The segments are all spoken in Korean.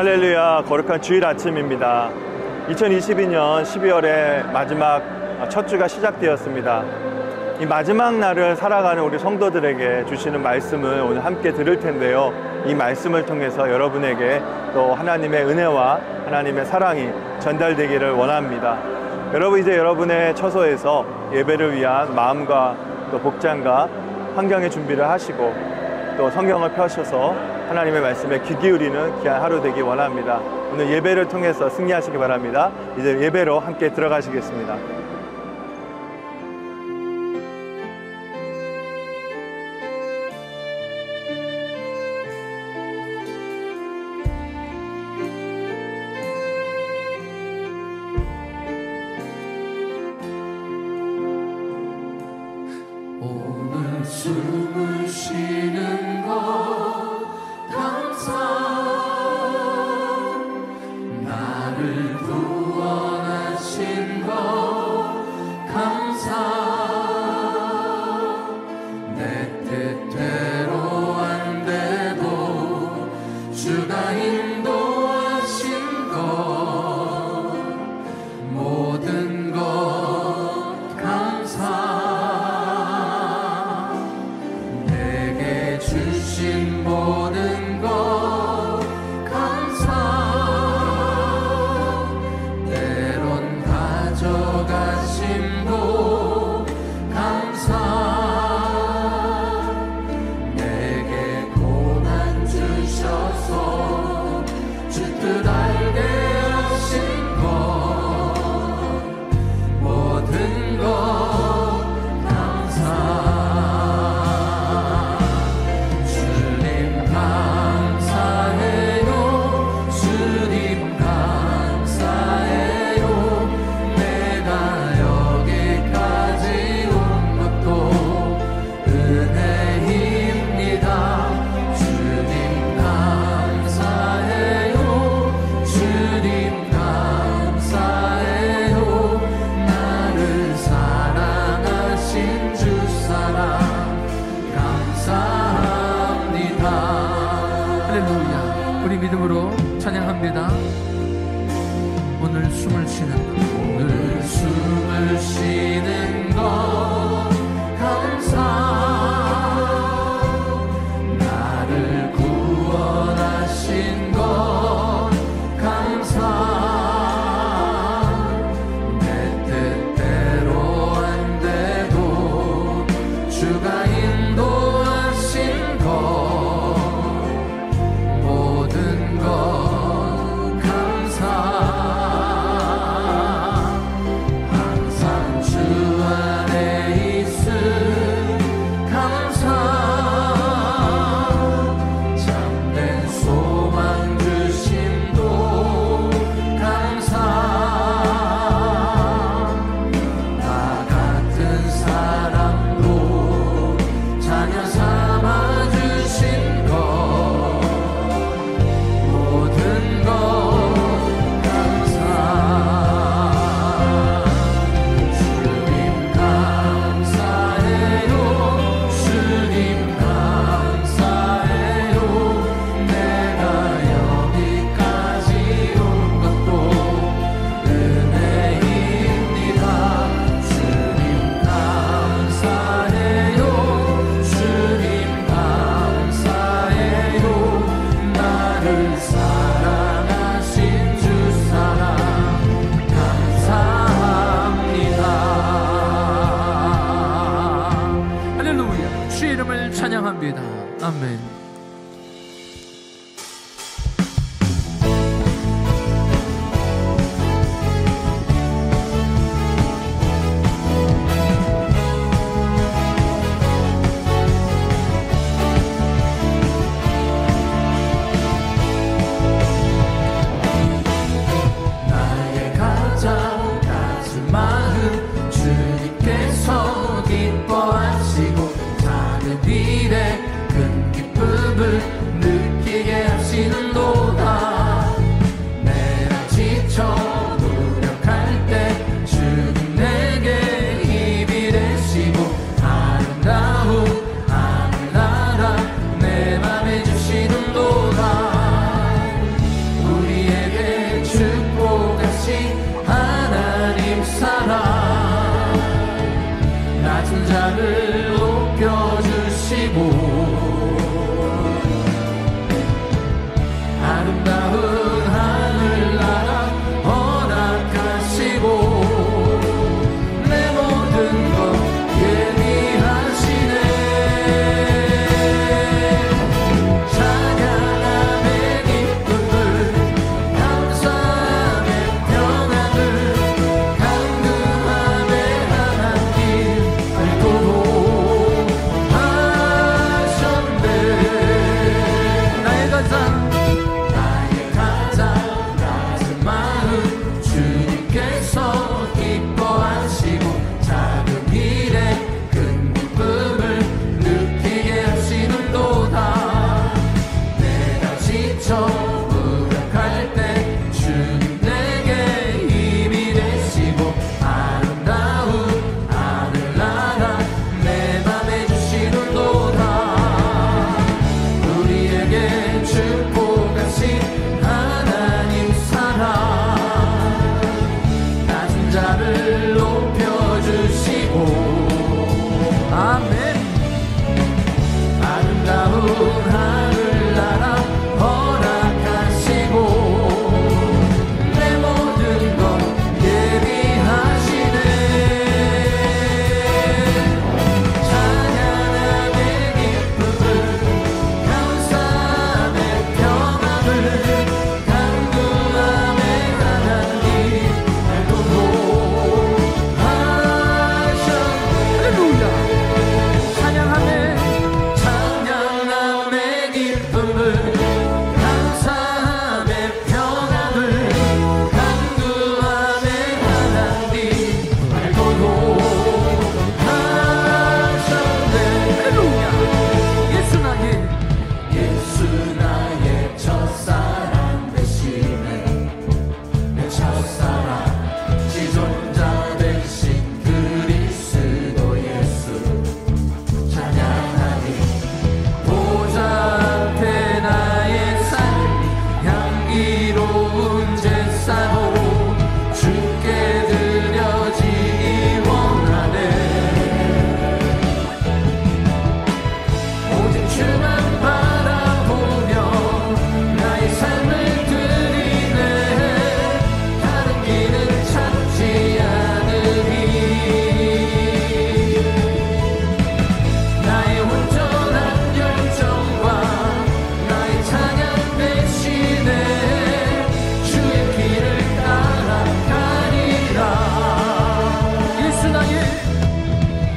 할렐루야, 거룩한 주일 아침입니다. 2022년 12월의 마지막 첫 주가 시작되었습니다. 이 마지막 날을 살아가는 우리 성도들에게 주시는 말씀을 오늘 함께 들을 텐데요. 이 말씀을 통해서 여러분에게 또 하나님의 은혜와 하나님의 사랑이 전달되기를 원합니다. 여러분, 이제 여러분의 처소에서 예배를 위한 마음과 또 복장과 환경의 준비를 하시고 또 성경을 펴셔서 하나님의 말씀에 귀 기울이는 귀한 하루 되기 원합니다. 오늘 예배를 통해서 승리하시기 바랍니다. 이제 예배로 함께 들어가시겠습니다. 오늘 숨을 쉬는 것 감사, 나를 구원하신 것 감사, 내 뜻대로 안 돼도 주가 인도하신 것, 모든 것 감사, 주신 모든 것 감사, 때론 가져가심도 감사, 내게 고난 주셔서 주 뜻 알게 하신 것, 모든 것 감사. 우리 믿음으로 찬양합니다. 오늘 숨을 쉬는 것, 오늘 숨을 쉬는 것 감사, 나를 구원하신 것 감사, 내 뜻대로 안 돼도 주가 인도하신 것, 모든 것 감사, 항상 주 안에 있음 감사, 참된 소망 주심도 감사, 나 같은 사람도 자녀 삼아 주신 것, 모든 것 감사, 주님 감사해요, 주님 감사해요, 내가 여기까지 온 것도 은혜입니다. 주님 감사해요, 주님 감사해요, 나를 사랑하신 주 사랑 감사합니다. 할렐루야, 주의 이름을 찬양합니다. 아멘. 나의 가장 낮은 마음 주님께서 기뻐하시고 작은 일에 큰 기쁨 사랑 낮은 자를 높여주시고 아름다운 하늘나라 허락하시고 내 모든 것 예비하시네 찬양함의 기쁨을 감사함의 평안을 강금함의 하나님 알도록 하셨네 나의 가장 낮은 마음 주님께서 기뻐하시고 작은 일에 큰 기쁨을 느끼게 하시는도다 내가 지쳐 무력할 때 주님 내게 힘이 되시고 아름다운 하늘나라 내 맘에 주시는도다 우리에게 축복하신 하나님 사랑 낮은 자를 높여주시고 아멘 아름다운 하늘나라 허락하시고 내 모든 것 예비하시네 찬양함의 기쁨을 감사함의 평안을 강구함의 하나님 알도록 하셨네 할렐루야. 찬양함의 기쁨을 감사함의 평안을 강구함의 하나님 알도록 하셨네 할렐루야. 예수 나의 예수 나의 첫사랑 되시네 내 첫사랑 지존자 되신 그리스도 예수 찬양하니 보좌 앞에 나의 삶이 향기로운 제사로 주께 드려지기 원하네 오직 주만 바라보며 나의 삶을 드리네 다른 길은 찾지 않으리 나의 온전한 열정과 나의 찬양 대신에 주의 길을 따라가리라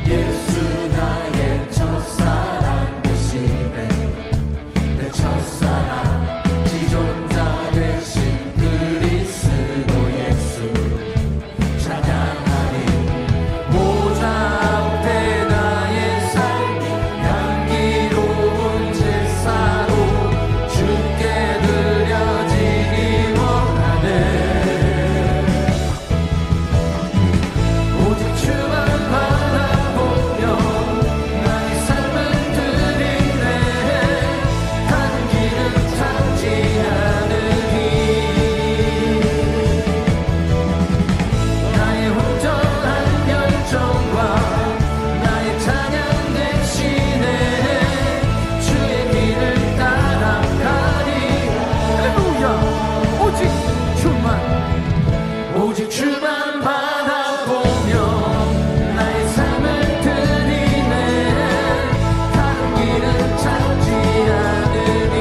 예수 나의 첫사랑 되시네 내 첫사랑 지존자 되신 그리스도 예수 찬양하니 보좌 앞에 나의 삶이 향기로운 제사로 주께 드려지기 원하네 오직 주만 바라보며 나의 삶을 드리네 다른 길은 찾지 않으리 나의 온전한 열정과 나의 찬양 대신에 주의 길을 따라가리 할렐루야. 오직 주만 바라보며 나의 삶을 드리네 다른 길은 찾지 않으리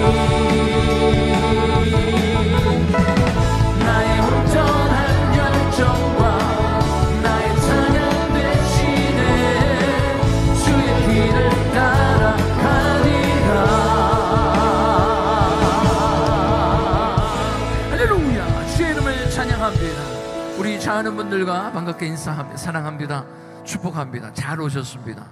나의 온전한 열정과 나의 찬양 대신에 주의 길을 따라가리라 할렐루야. 주의 이름을 찬양합니다. 우리 자하는 분들과 반갑게 인사합니다. 사랑합니다. 축복합니다. 잘 오셨습니다.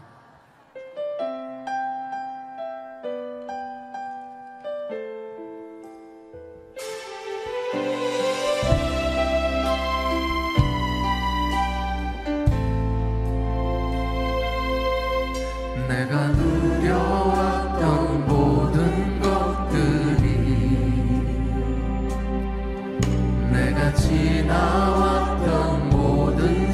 내가 누려왔던 모든 것들이 내가 지나왔던 모든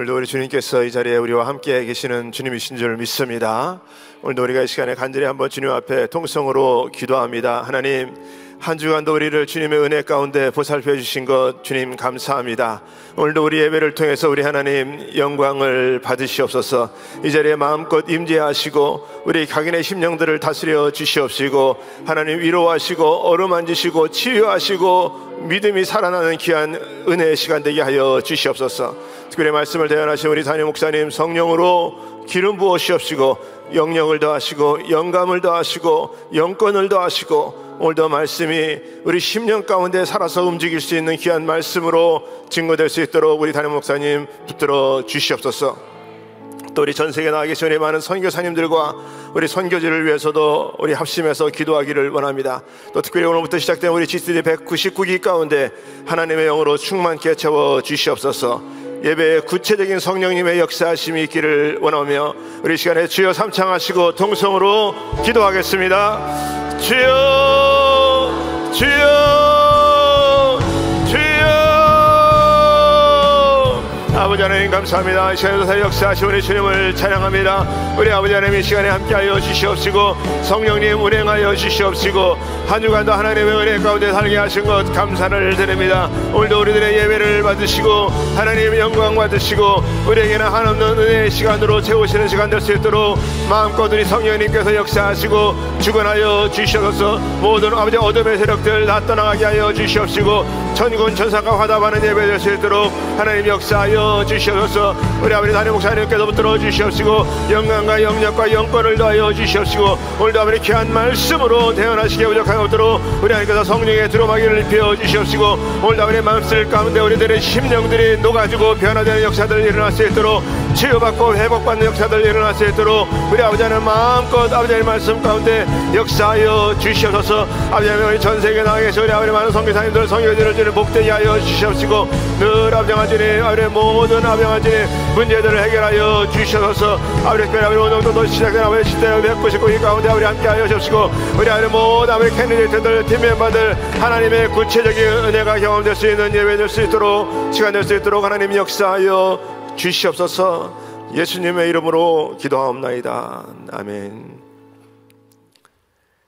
오늘도 우리 주님께서 이 자리에 우리와 함께 계시는 주님이신 줄 믿습니다. 오늘도 우리가 이 시간에 간절히 한번 주님 앞에 통성으로 기도합니다. 하나님, 한 주간도 우리를 주님의 은혜 가운데 보살펴 주신 것 주님 감사합니다. 오늘도 우리 예배를 통해서 우리 하나님 영광을 받으시옵소서. 이 자리에 마음껏 임재하시고 우리 각인의 심령들을 다스려 주시옵시고, 하나님 위로하시고 어루만지시고 치유하시고 믿음이 살아나는 귀한 은혜의 시간 되게 하여 주시옵소서. 특별히 말씀을 대언하신 우리 담임 목사님 성령으로 기름 부으시옵시고, 영령을 더하시고 영감을 더하시고 영권을 더하시고, 오늘도 말씀이 우리 심령 가운데 살아서 움직일 수 있는 귀한 말씀으로 증거될 수 있도록 우리 담임 목사님 붙들어 주시옵소서. 또 우리 전 세계에 나와 계신 우리 많은 선교사님들과 우리 선교지를 위해서도 우리 합심해서 기도하기를 원합니다. 또 특별히 오늘부터 시작된 우리 GCD 199기 가운데 하나님의 영으로 충만케 채워 주시옵소서. 예배에 구체적인 성령님의 역사하심이 있기를 원하며 우리 시간에 주여 삼창하시고 통성으로 기도하겠습니다. 주여, 주여, 주여. 아버지 하나님 감사합니다. 이 시간에도 역사하신 우리 주님을 찬양합니다. 우리 아버지 하나님 이 시간에 함께하여 주시옵시고, 성령님 운행하여 주시옵시고, 한 주간도 하나님의 은혜 가운데 살게 하신 것 감사를 드립니다. 오늘도 우리들의 예배를 받으시고 하나님 영광 받으시고 우리에게는 한없는 은혜의 시간으로 채우시는 시간 될 수 있도록 마음껏 우리 성령님께서 역사하시고 주관하여 주시옵소서. 모든 아버지 어둠의 세력들 다 떠나가게 하여 주시옵시고, 천군 천사가 화답하는 예배 될 수 있도록 하나님 역사하여 주시옵소서. 우리 아버지 담임 목사님께서 붙들어 주시옵시고 영광과 영력과 영권을 더하여 주시옵시고, 오늘도 아버지 귀한 말씀으로 대언하시게 부족한 없도록 우리 하나님께서 성령의 두루마기를 입혀 주시옵시고, 오늘도 아버지 마음쓸 가운데 우리들의 심령들이 녹아지고 변화되는 역사들 일어날 수 있도록, 치유받고 회복받는 역사들 일어날 수 있도록 우리 아버지 하나님 마음껏 아버지 하나님 말씀 가운데 역사하여 주시옵소서. 아버지 하나님 우리 전 세계에 나가 계신 우리 아버지 많은 선교사님들 선교지를 주는 복되게 하여 주시옵시고, 늘 아버지 주님 아버지 모든 아버지 주님 문제들을 해결하여 주시옵소서. 아버지 특별히 아버지 오늘도 시작된 아버지 시대를 199기 가운데 아버지 함께하여 주시옵시고, 우리 아버지 모든 아버지 캔디데이트들 팀 멤버들 하나님의 구체적인 은혜가 경험될 수 있는 예배 될 수 있도록 시간 될 수 있도록 하나님 역사하여 주시옵소서. 예수님의 이름으로 기도하옵나이다. 아멘.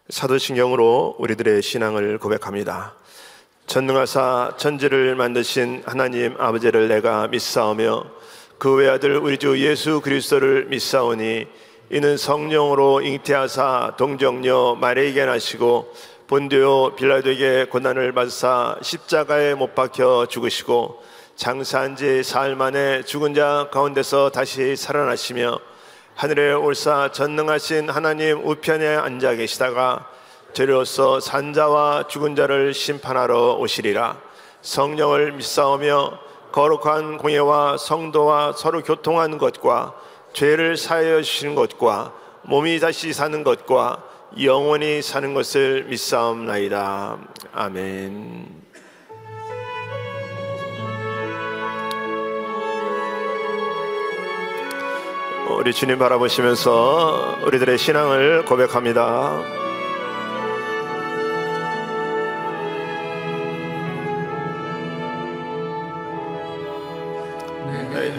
사도신경으로 우리들의 신앙을 고백합니다. 전능하사 천지를 만드신 하나님 아버지를 내가 믿사오며 그 외아들 우리 주 예수 그리스도를 믿사오니, 이는 성령으로 잉태하사 동정녀 마리아에게 나시고 본디오 빌라도에게 고난을 받으사 십자가에 못 박혀 죽으시고 장사한 지 사흘 만에 죽은 자 가운데서 다시 살아나시며 하늘에 올사 전능하신 하나님 우편에 앉아 계시다가 저리로서 산자와 죽은 자를 심판하러 오시리라. 성령을 믿사오며 거룩한 공예와 성도와 서로 교통하는 것과 죄를 사하여 주시는 것과 몸이 다시 사는 것과 영원히 사는 것을 믿사옵나이다. 아멘. 우리 주님 바라보시면서 우리들의 신앙을 고백합니다.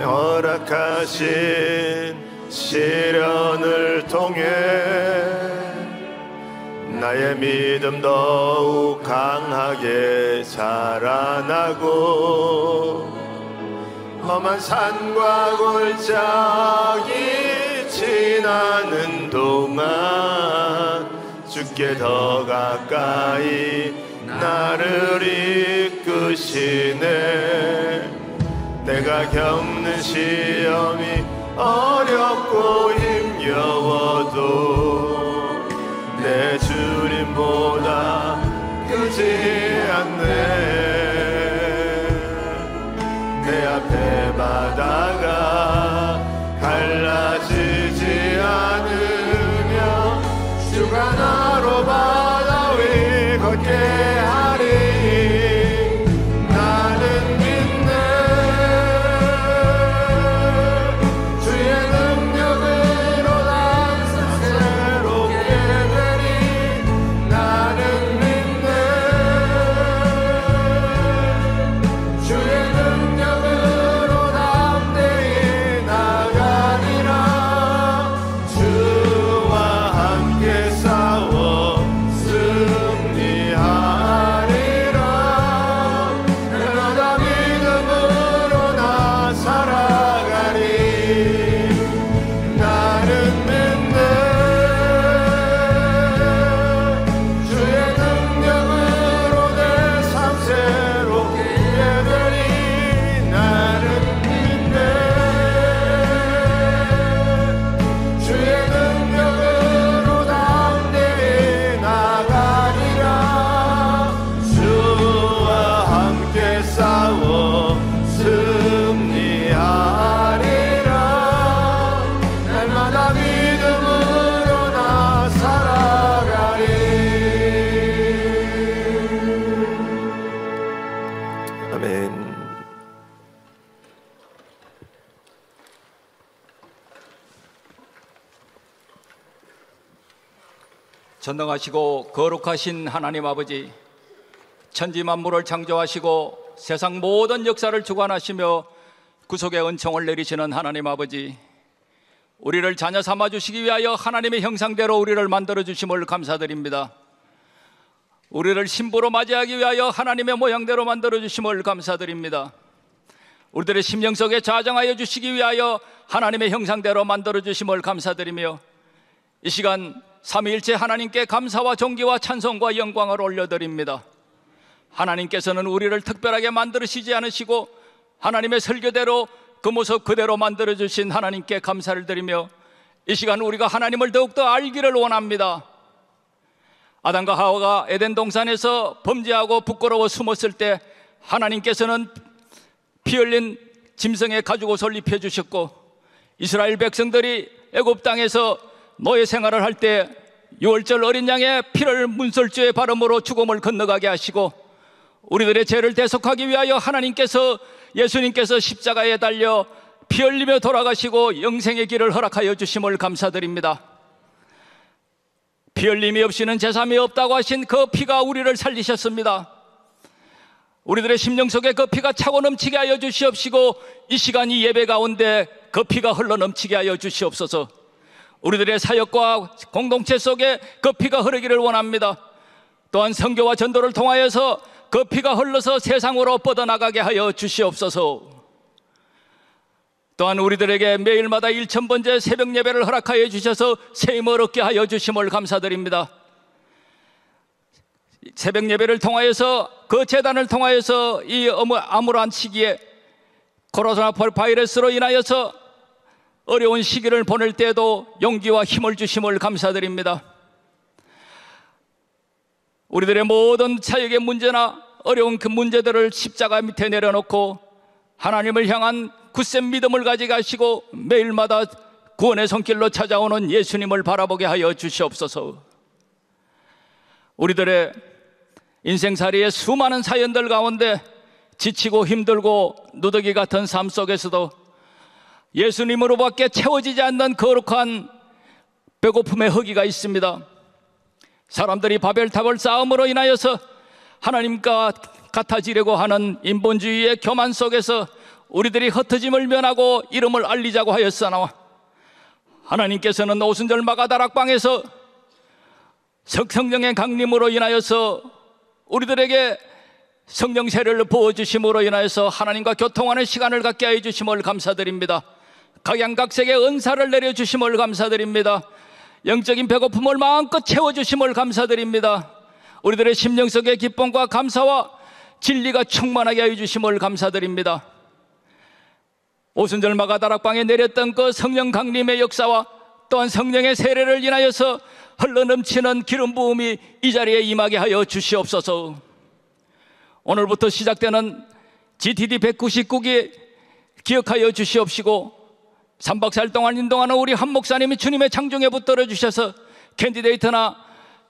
허락하신 시련을 통해 나의 믿음 더욱 강하게 자라나고, 험한 산과 골짜기 지나는 동안 주께 더 가까이 나를 이끄시네. 내가 겪는 시험이 어렵고 힘겨워도 내 주님보다 크지 않네. 내 앞에 바다가 갈라지지 않으며 주가 나로 바다 위 걷게 하리. 나는 믿네. 주의 능력으로 난 새롭게 되리. 나는 믿네. 주의 능력으로 담대히 전능하시고 거룩하신 하나님 아버지, 천지 만물을 창조하시고 세상 모든 역사를 주관하시며 구속의 은총을 내리시는 하나님 아버지, 우리를 자녀 삼아 주시기 위하여 하나님의 형상대로 우리를 만들어 주심을 감사드립니다. 우리를 신부로 맞이하기 위하여 하나님의 모양대로 만들어 주심을 감사드립니다. 우리들의 심령 속에 좌정하여 주시기 위하여 하나님의 형상대로 만들어 주심을 감사드리며, 이 시간 삼위일체 하나님께 감사와 존귀와 찬송과 영광을 올려드립니다. 하나님께서는 우리를 특별하게 만들으시지 않으시고 하나님의 설교대로 그 모습 그대로 만들어주신 하나님께 감사를 드리며, 이 시간 우리가 하나님을 더욱더 알기를 원합니다. 아담과 하와가 에덴 동산에서 범죄하고 부끄러워 숨었을 때 하나님께서는 피 흘린 짐승의 가죽옷을 입혀주셨고, 이스라엘 백성들이 애굽 땅에서 노예 생활을 할 때 유월절 어린 양의 피를 문설주의 발음으로 죽음을 건너가게 하시고, 우리들의 죄를 대속하기 위하여 하나님께서, 예수님께서 십자가에 달려 피 흘리며 돌아가시고 영생의 길을 허락하여 주심을 감사드립니다. 피 흘림이 없이는 제삼이 없다고 하신 그 피가 우리를 살리셨습니다. 우리들의 심령 속에 그 피가 차고 넘치게 하여 주시옵시고, 이 시간 이 예배 가운데 그 피가 흘러 넘치게 하여 주시옵소서. 우리들의 사역과 공동체 속에 그 피가 흐르기를 원합니다. 또한 선교와 전도를 통하여서 그 피가 흘러서 세상으로 뻗어나가게 하여 주시옵소서. 또한 우리들에게 매일마다 1000번째 새벽 예배를 허락하여 주셔서 세임을 얻게 하여 주심을 감사드립니다. 새벽 예배를 통하여서, 그 재단을 통하여서 이 암울한 시기에 코로나 바이러스로 인하여서 어려운 시기를 보낼 때에도 용기와 힘을 주심을 감사드립니다. 우리들의 모든 사역의 문제나 어려운 그 문제들을 십자가 밑에 내려놓고 하나님을 향한 굳센 믿음을 가지게 하시고 매일마다 구원의 손길로 찾아오는 예수님을 바라보게 하여 주시옵소서. 우리들의 인생살이의 수많은 사연들 가운데 지치고 힘들고 누더기 같은 삶 속에서도 예수님으로밖에 채워지지 않는 거룩한 배고픔의 허기가 있습니다. 사람들이 바벨탑을 쌓음으로 인하여서 하나님과 같아지려고 하는 인본주의의 교만 속에서 우리들이 흩어짐을 면하고 이름을 알리자고 하였사나, 하나님께서는 오순절 마가다락방에서 성령의 강림으로 인하여서 우리들에게 성령 세례를 부어주심으로 인하여서 하나님과 교통하는 시간을 갖게 하여 주심을 감사드립니다. 각양각색의 은사를 내려주심을 감사드립니다. 영적인 배고픔을 마음껏 채워주심을 감사드립니다. 우리들의 심령 속의 기쁨과 감사와 진리가 충만하게 하여 주심을 감사드립니다. 오순절 마가다락방에 내렸던 그 성령 강림의 역사와 또한 성령의 세례를 인하여서 흘러넘치는 기름 부음이 이 자리에 임하게 하여 주시옵소서. 오늘부터 시작되는 GTD 199기 기억하여 주시옵시고, 3박 4일 동안 인동하는 우리 한 목사님이 주님의 창중에 붙들어 주셔서 캔디데이트나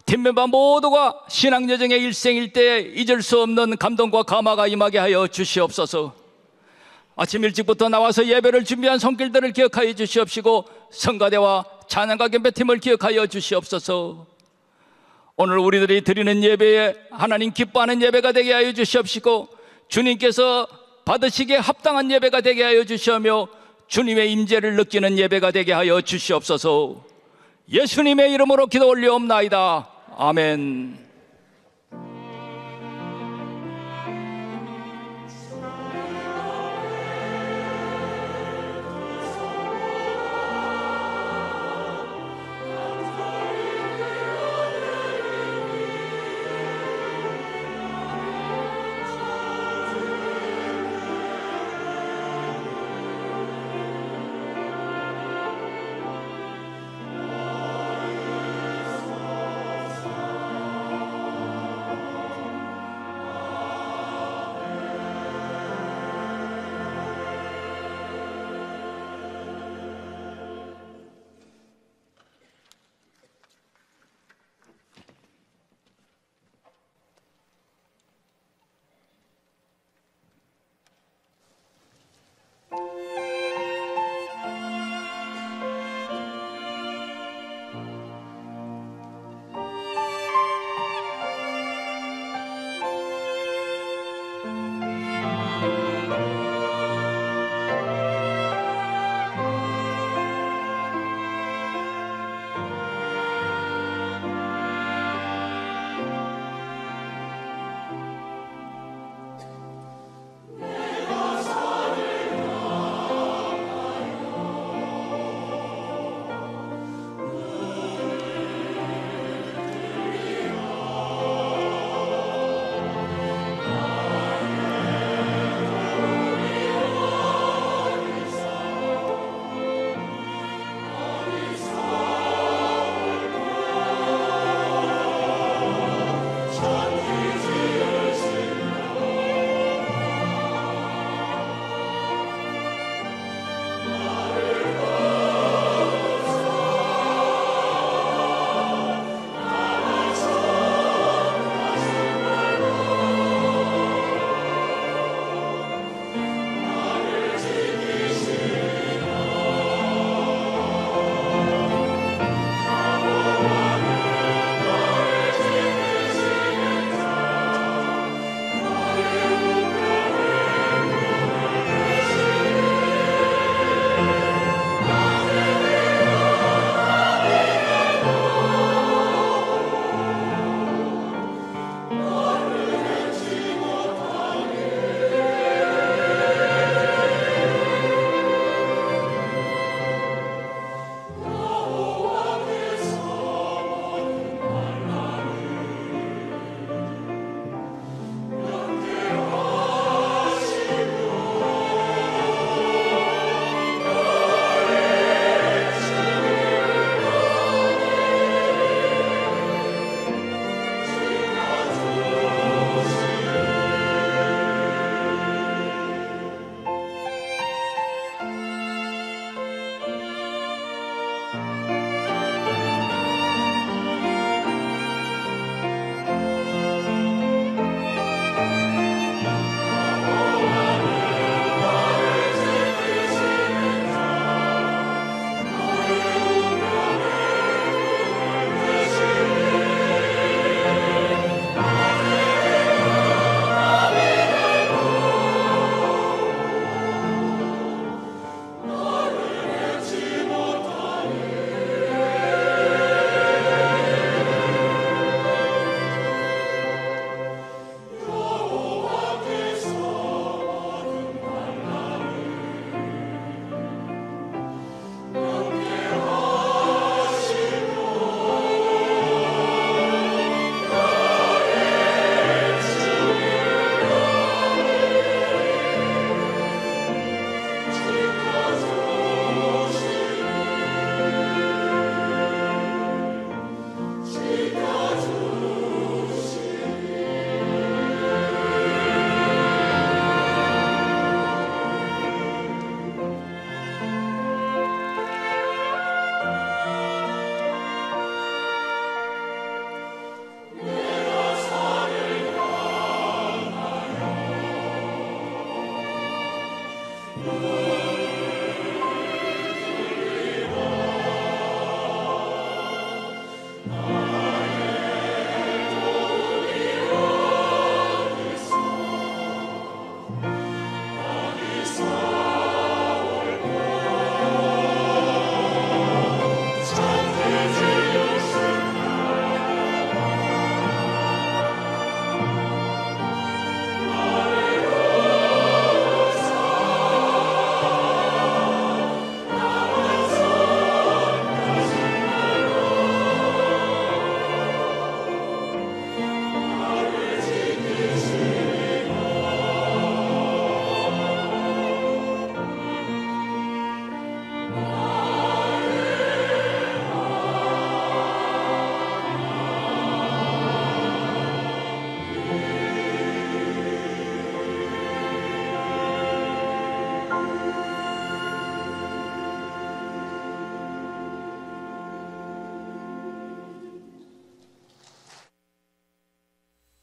팀멤버 모두가 신앙여정의 일생일대에 잊을 수 없는 감동과 감화가 임하게 하여 주시옵소서. 아침 일찍부터 나와서 예배를 준비한 손길들을 기억하여 주시옵시고, 성가대와 찬양가 경배팀을 기억하여 주시옵소서. 오늘 우리들이 드리는 예배에 하나님 기뻐하는 예배가 되게 하여 주시옵시고, 주님께서 받으시기에 합당한 예배가 되게 하여 주시오며 주님의 임재를 느끼는 예배가 되게 하여 주시옵소서. 예수님의 이름으로 기도 올리옵나이다. 아멘.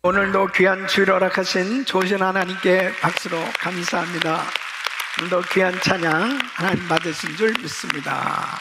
오늘도 귀한 주일 허락하신 좋으신 하나님께 박수로 감사합니다. 오늘도 귀한 찬양 하나님 받으신 줄 믿습니다.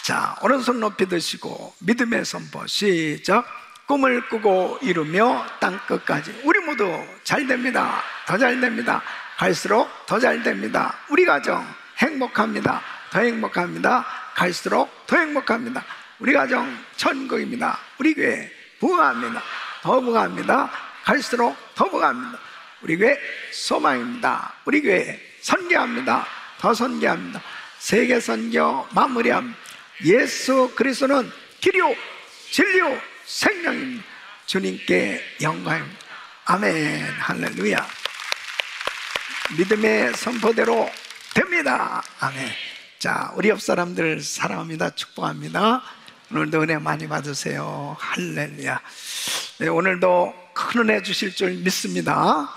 자, 오른손 높이 드시고 믿음의 선포 시작. 꿈을 꾸고 이루며 땅끝까지. 우리 모두 잘 됩니다. 더 잘 됩니다. 갈수록 더 잘 됩니다. 우리 가정 행복합니다. 더 행복합니다. 갈수록 더 행복합니다. 우리 가정 천국입니다. 우리 교회 부흥합니다. 더 부흥합니다. 갈수록 더 부흥합니다. 우리 교회 소망입니다. 우리 교회 선교합니다. 더 선교합니다. 세계 선교 마무리합니다. 예수 그리스도는 길이요 진리요 생명입니다. 주님께 영광입니다. 아멘. 할렐루야. 믿음의 선포대로 됩니다. 아멘. 자, 우리 옆 사람들 사랑합니다. 축복합니다. 오늘도 은혜 많이 받으세요. 할렐루야. 네, 오늘도 큰 은혜 주실 줄 믿습니다.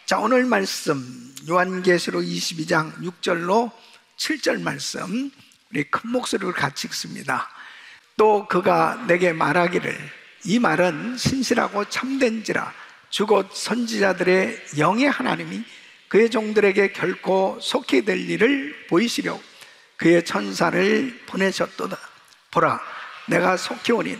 자, 오늘 말씀 요한계시록 22장 6절로 7절 말씀 우리 큰 목소리로 같이 읽습니다. 또 그가 내게 말하기를 이 말은 신실하고 참된지라 주 곧 선지자들의 영의 하나님이 그의 종들에게 결코 속히 될 일을 보이시려고 그의 천사를 보내셨도다. 보라, 내가 속히 오니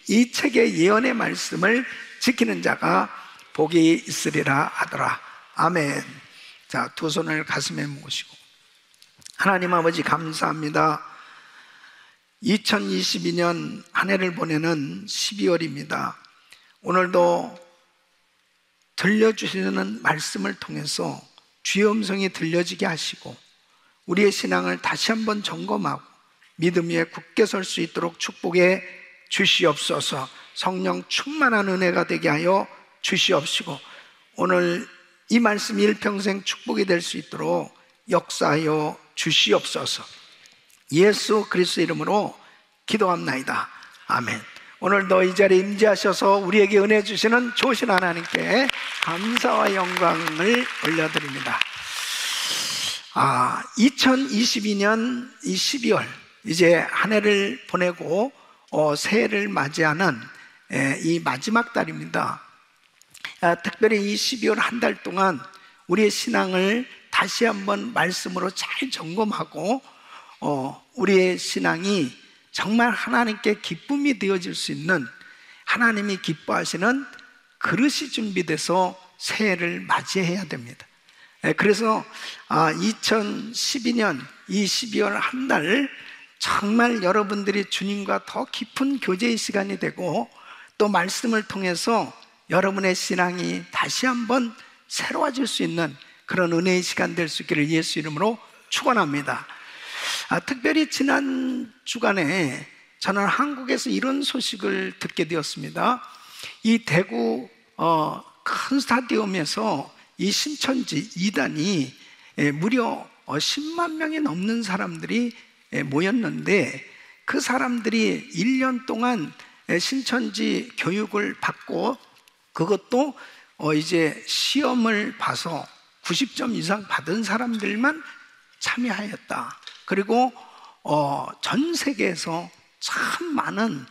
이 책의 예언의 말씀을 지키는 자가 복이 있으리라 하더라. 아멘. 자, 두 손을 가슴에 모시고 하나님 아버지 감사합니다. 2022년 한 해를 보내는 12월입니다. 오늘도 들려주시는 말씀을 통해서 주의 음성이 들려지게 하시고 우리의 신앙을 다시 한번 점검하고 믿음 위에 굳게 설 수 있도록 축복해 주시옵소서. 성령 충만한 은혜가 되게 하여 주시옵시고 오늘 이 말씀이 일평생 축복이 될 수 있도록 역사하여 주시옵소서. 예수 그리스도 이름으로 기도합나이다. 아멘. 오늘도 이 자리에 임재하셔서 우리에게 은혜 주시는 좋으신 하나님께 감사와 영광을 올려드립니다. 2022년 이 12월 이제 한 해를 보내고 새해를 맞이하는 이 마지막 달입니다. 특별히 이 12월 한 달 동안 우리의 신앙을 다시 한번 말씀으로 잘 점검하고 우리의 신앙이 정말 하나님께 기쁨이 되어질 수 있는 하나님이 기뻐하시는 그릇이 준비돼서 새해를 맞이해야 됩니다. 그래서 2012년 이 12월 한 달 정말 여러분들이 주님과 더 깊은 교제의 시간이 되고 또 말씀을 통해서 여러분의 신앙이 다시 한번 새로워질 수 있는 그런 은혜의 시간 될 수 있기를 예수 이름으로 축원합니다. 특별히 지난 주간에 저는 한국에서 이런 소식을 듣게 되었습니다. 이 대구 큰 스타디움에서 이 신천지 2단이 무려 10만 명이 넘는 사람들이 모였는데 그 사람들이 1년 동안 신천지 교육을 받고 그것도 이제 시험을 봐서 90점 이상 받은 사람들만 참여하였다. 그리고 전 세계에서 참 많은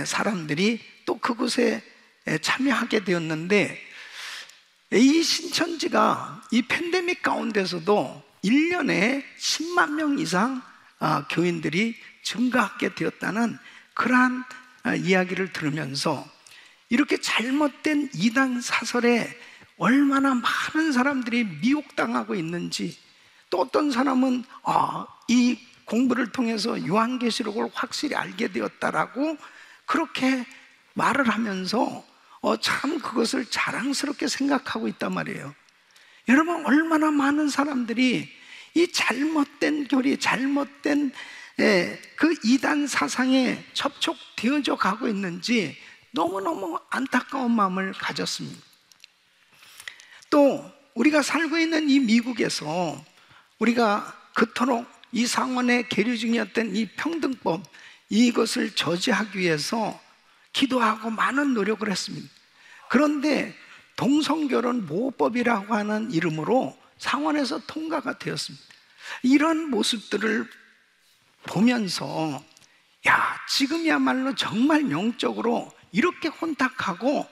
사람들이 또 그곳에 참여하게 되었는데 이 신천지가 이 팬데믹 가운데서도 1년에 10만 명 이상 교인들이 증가하게 되었다는 그러한 이야기를 들으면서 이렇게 잘못된 이단 사설에 얼마나 많은 사람들이 미혹당하고 있는지, 또 어떤 사람은 이 공부를 통해서 요한계시록을 확실히 알게 되었다라고 그렇게 말을 하면서 참 그것을 자랑스럽게 생각하고 있단 말이에요. 여러분, 얼마나 많은 사람들이 이 잘못된 교리, 잘못된 그 이단 사상에 접촉되어져 가고 있는지 너무너무 안타까운 마음을 가졌습니다. 또 우리가 살고 있는 이 미국에서 우리가 그토록 이 상원의 계류 중이었던 이 평등법, 이것을 저지하기 위해서 기도하고 많은 노력을 했습니다. 그런데 동성결혼 모법이라고 하는 이름으로 상원에서 통과가 되었습니다. 이런 모습들을 보면서 지금이야말로 정말 영적으로 이렇게 혼탁하고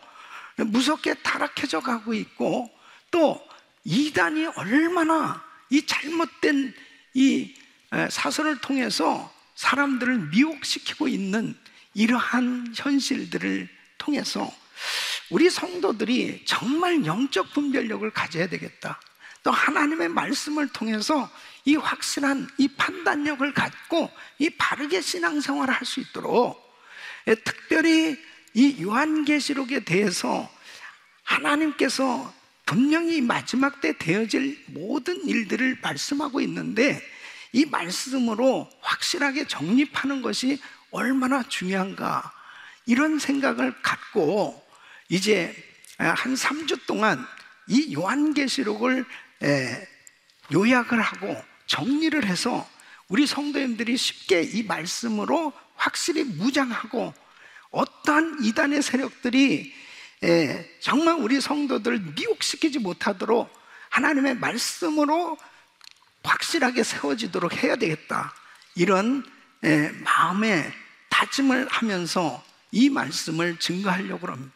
무섭게 타락해져 가고 있고, 또 이단이 얼마나 이 잘못된 이 사설을 통해서 사람들을 미혹시키고 있는 이러한 현실들을 통해서 우리 성도들이 정말 영적 분별력을 가져야 되겠다. 또 하나님의 말씀을 통해서 이 확실한 이 판단력을 갖고 이 바르게 신앙생활을 할 수 있도록, 특별히 이 요한계시록에 대해서 하나님께서 분명히 마지막 때 되어질 모든 일들을 말씀하고 있는데, 이 말씀으로 확실하게 정립하는 것이 얼마나 중요한가, 이런 생각을 갖고 이제 한 3주 동안 이 요한계시록을 요약을 하고 정리를 해서 우리 성도님들이 쉽게 이 말씀으로 확실히 무장하고, 어떠한 이단의 세력들이 정말 우리 성도들을 미혹시키지 못하도록 하나님의 말씀으로 확실하게 세워지도록 해야 되겠다, 이런 마음의 다짐을 하면서 이 말씀을 증거하려고 합니다.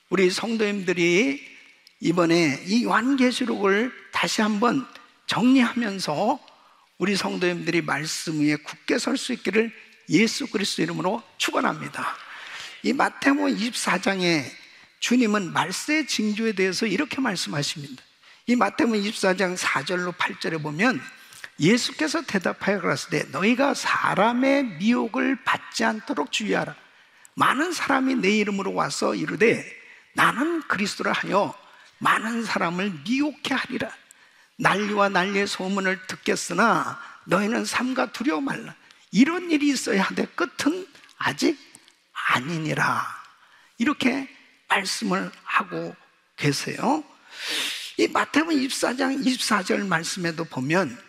우리 성도님들이 이번에 이 요한계시록을 다시 한번 정리하면서 우리 성도님들이 말씀 위에 굳게 설 수 있기를 예수 그리스도 이름으로 축원합니다. 이 마태복음 24장에 주님은 말세의 징조에 대해서 이렇게 말씀하십니다. 이 마태복음 24장 4절로 8절에 보면 예수께서 대답하여 가라사대 너희가 사람의 미혹을 받지 않도록 주의하라. 많은 사람이 내 이름으로 와서 이르되 나는 그리스도라 하여 많은 사람을 미혹해 하리라. 난리와 난리의 소문을 듣겠으나 너희는 삼가 두려워 말라. 이런 일이 있어야 하되 끝은 아직 아니니라. 이렇게 말씀을 하고 계세요. 이 마태복음 24장 24절 말씀에도 보면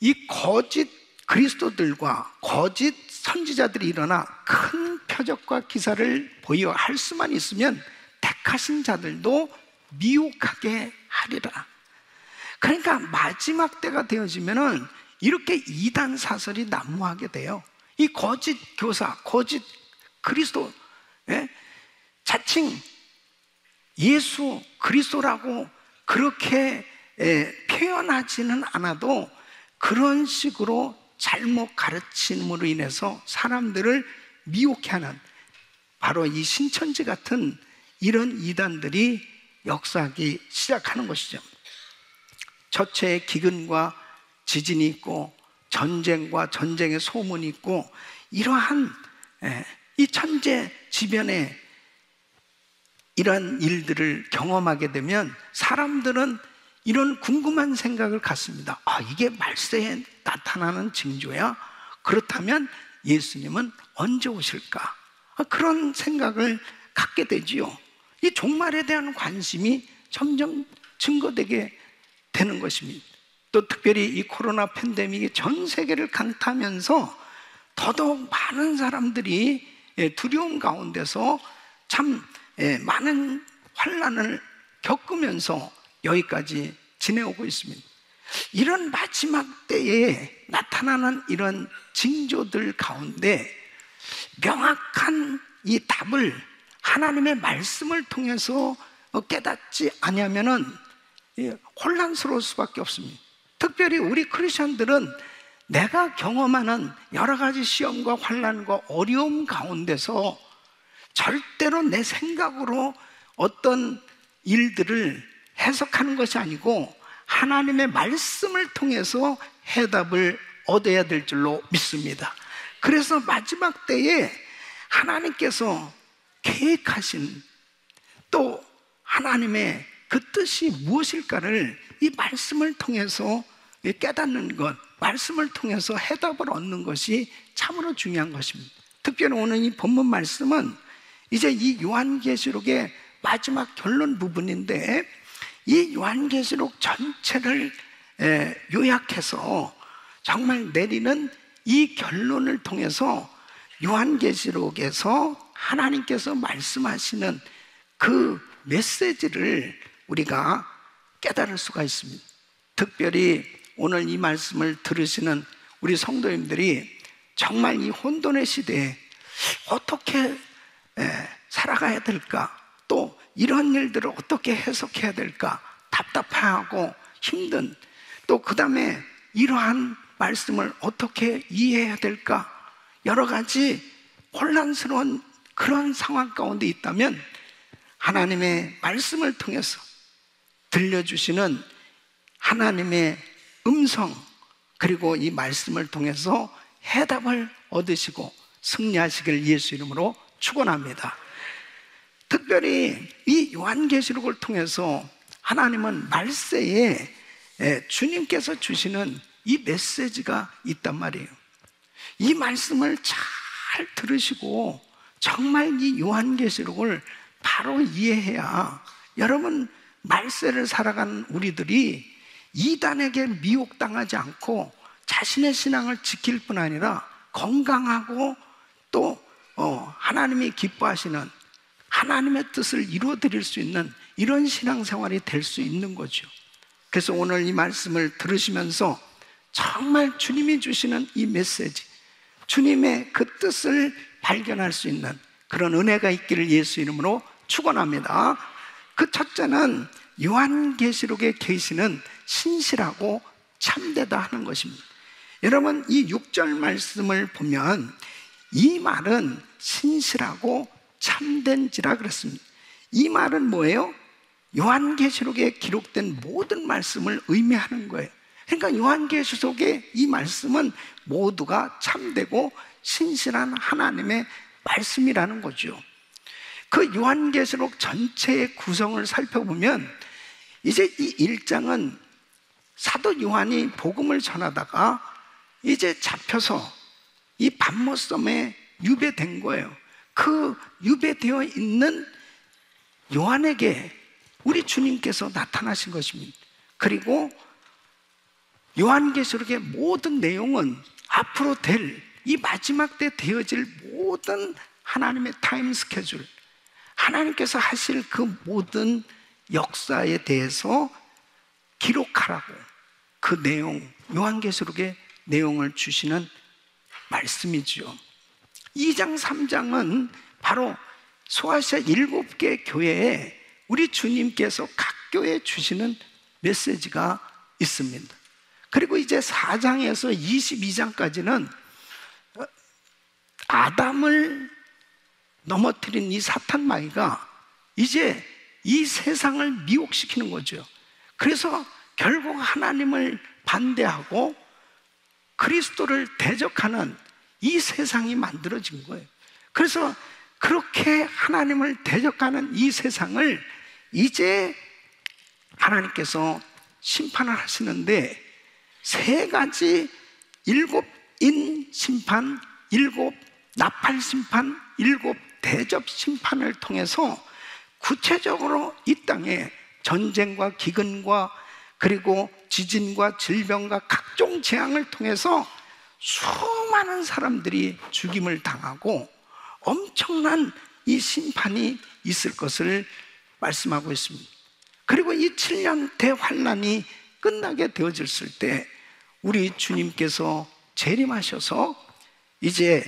이 거짓 그리스도들과 거짓 선지자들이 일어나 큰 표적과 기사를 보여 할 수만 있으면 택하신 자들도 미혹하게 하리라. 그러니까 마지막 때가 되어지면은 이렇게 이단 사설이 난무하게 돼요. 이 거짓 교사, 거짓 그리스도, 자칭 예수 그리스도라고 그렇게 표현하지는 않아도 그런 식으로 잘못 가르침으로 인해서 사람들을 미혹해 하는, 바로 이 신천지 같은 이런 이단들이 역사하기 시작하는 것이죠. 첫째 기근과 지진이 있고 전쟁과 전쟁의 소문이 있고, 이러한 이 천재지변에 이러한 일들을 경험하게 되면 사람들은 이런 궁금한 생각을 갖습니다. 이게 말세에 나타나는 징조야? 그렇다면 예수님은 언제 오실까? 그런 생각을 갖게 되지요. 이 종말에 대한 관심이 점점 증거되게 되는 것입니다. 또 특별히 이 코로나 팬데믹이 전 세계를 강타하면서 더더욱 많은 사람들이 두려움 가운데서 참 많은 환난을 겪으면서 여기까지 지내오고 있습니다. 이런 마지막 때에 나타나는 이런 징조들 가운데 명확한 이 답을 하나님의 말씀을 통해서 깨닫지 않으면은 혼란스러울 수밖에 없습니다. 특별히 우리 크리스천들은 내가 경험하는 여러 가지 시험과 환난과 어려움 가운데서 절대로 내 생각으로 어떤 일들을 해석하는 것이 아니고 하나님의 말씀을 통해서 해답을 얻어야 될 줄로 믿습니다. 그래서 마지막 때에 하나님께서 계획하신 또 하나님의 그 뜻이 무엇일까를 이 말씀을 통해서 깨닫는 것, 말씀을 통해서 해답을 얻는 것이 참으로 중요한 것입니다. 특별히 오늘 이 본문 말씀은 이제 이 요한계시록의 마지막 결론 부분인데, 이 요한계시록 전체를 요약해서 정말 내리는 이 결론을 통해서 요한계시록에서 하나님께서 말씀하시는 그 메시지를 우리가 깨달을 수가 있습니다. 특별히 오늘 이 말씀을 들으시는 우리 성도님들이 정말 이 혼돈의 시대에 어떻게 살아가야 될까, 또 이런 일들을 어떻게 해석해야 될까 답답해하고 힘든, 또 그 다음에 이러한 말씀을 어떻게 이해해야 될까 여러 가지 혼란스러운 그런 상황 가운데 있다면 하나님의 말씀을 통해서 들려주시는 하나님의 음성, 그리고 이 말씀을 통해서 해답을 얻으시고 승리하시길 예수 이름으로 축원합니다. 특별히 이 요한계시록을 통해서 하나님은 말세에 주님께서 주시는 이 메시지가 있단 말이에요. 이 말씀을 잘 들으시고 정말 이 요한계시록을 바로 이해해야 여러분 말세를 살아가는 우리들이 이단에게 미혹당하지 않고 자신의 신앙을 지킬 뿐 아니라 건강하고 또 하나님이 기뻐하시는 하나님의 뜻을 이루어드릴 수 있는 이런 신앙생활이 될 수 있는 거죠. 그래서 오늘 이 말씀을 들으시면서 정말 주님이 주시는 이 메시지, 주님의 그 뜻을 발견할 수 있는 그런 은혜가 있기를 예수 이름으로 축원합니다. 그 첫째는 요한계시록에 계시는 신실하고 참되다 하는 것입니다. 여러분 이 6절 말씀을 보면 이 말은 신실하고 참된지라 그랬습니다. 이 말은 뭐예요? 요한계시록에 기록된 모든 말씀을 의미하는 거예요. 그러니까 요한계시록의 이 말씀은 모두가 참되고 신실한 하나님의 말씀이라는 거죠. 그 요한계시록 전체의 구성을 살펴보면 이제 이 1장은 사도 요한이 복음을 전하다가 이제 잡혀서 이 patmos섬에 유배된 거예요. 그 유배되어 있는 요한에게 우리 주님께서 나타나신 것입니다. 그리고 요한계시록의 모든 내용은 앞으로 될 이 마지막 때 되어질 모든 하나님의 타임 스케줄, 하나님께서 하실 그 모든 역사에 대해서 기록하라고 그 내용, 요한계시록의 내용을 주시는 말씀이죠. 2장 3장은 바로 소아시아 7개 교회에 우리 주님께서 각 교회에 주시는 메시지가 있습니다. 그리고 이제 4장에서 22장까지는 아담을 넘어뜨린 이 사탄 마귀가 이제 이 세상을 미혹시키는 거죠. 그래서 결국 하나님을 반대하고 그리스도를 대적하는 이 세상이 만들어진 거예요. 그래서 그렇게 하나님을 대적하는 이 세상을 이제 하나님께서 심판을 하시는데 세 가지 7인 심판, 7 나팔 심판, 7 대접 심판을 통해서 구체적으로 이 땅에 전쟁과 기근과 그리고 지진과 질병과 각종 재앙을 통해서 수많은 사람들이 죽임을 당하고 엄청난 이 심판이 있을 것을 말씀하고 있습니다. 그리고 이 7년 대환란이 끝나게 되어졌을 때 우리 주님께서 재림하셔서 이제